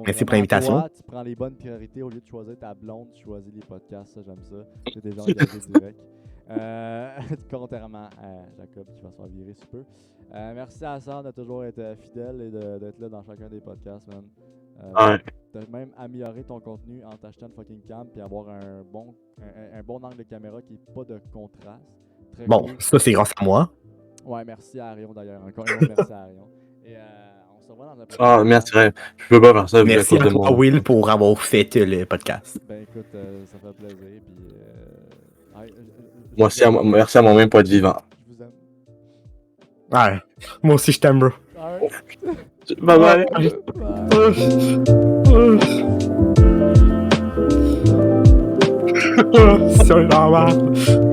Merci pour l'invitation. Tu prends les bonnes priorités au lieu de choisir ta blonde, tu choisis les podcasts, ça j'aime ça. C'est déjà engagé direct. Contrairement à Jacob qui va se faire virer sous peu. Merci à Sam de toujours être fidèle et d'être là dans chacun des podcasts, man. Ouais. T'as même amélioré ton contenu en t'achetant une fucking cam puis avoir un bon angle de caméra qui est pas de contraste. Très Bon, cool. ça, c'est grâce à moi. Ouais, merci à Arion d'ailleurs. Encore une fois, merci à Arion. Et on se revoit dans un prochain Ah, merci, je peux pas faire ça. Merci à de toi, Will, pour avoir fait le podcast. Ben écoute, ça fait plaisir. Puis, Merci à moi-même pour être vivant. Je vous aime. Ouais. Moi aussi, je t'aime, bro. Alright. Bye bye. Bye. C'est normal.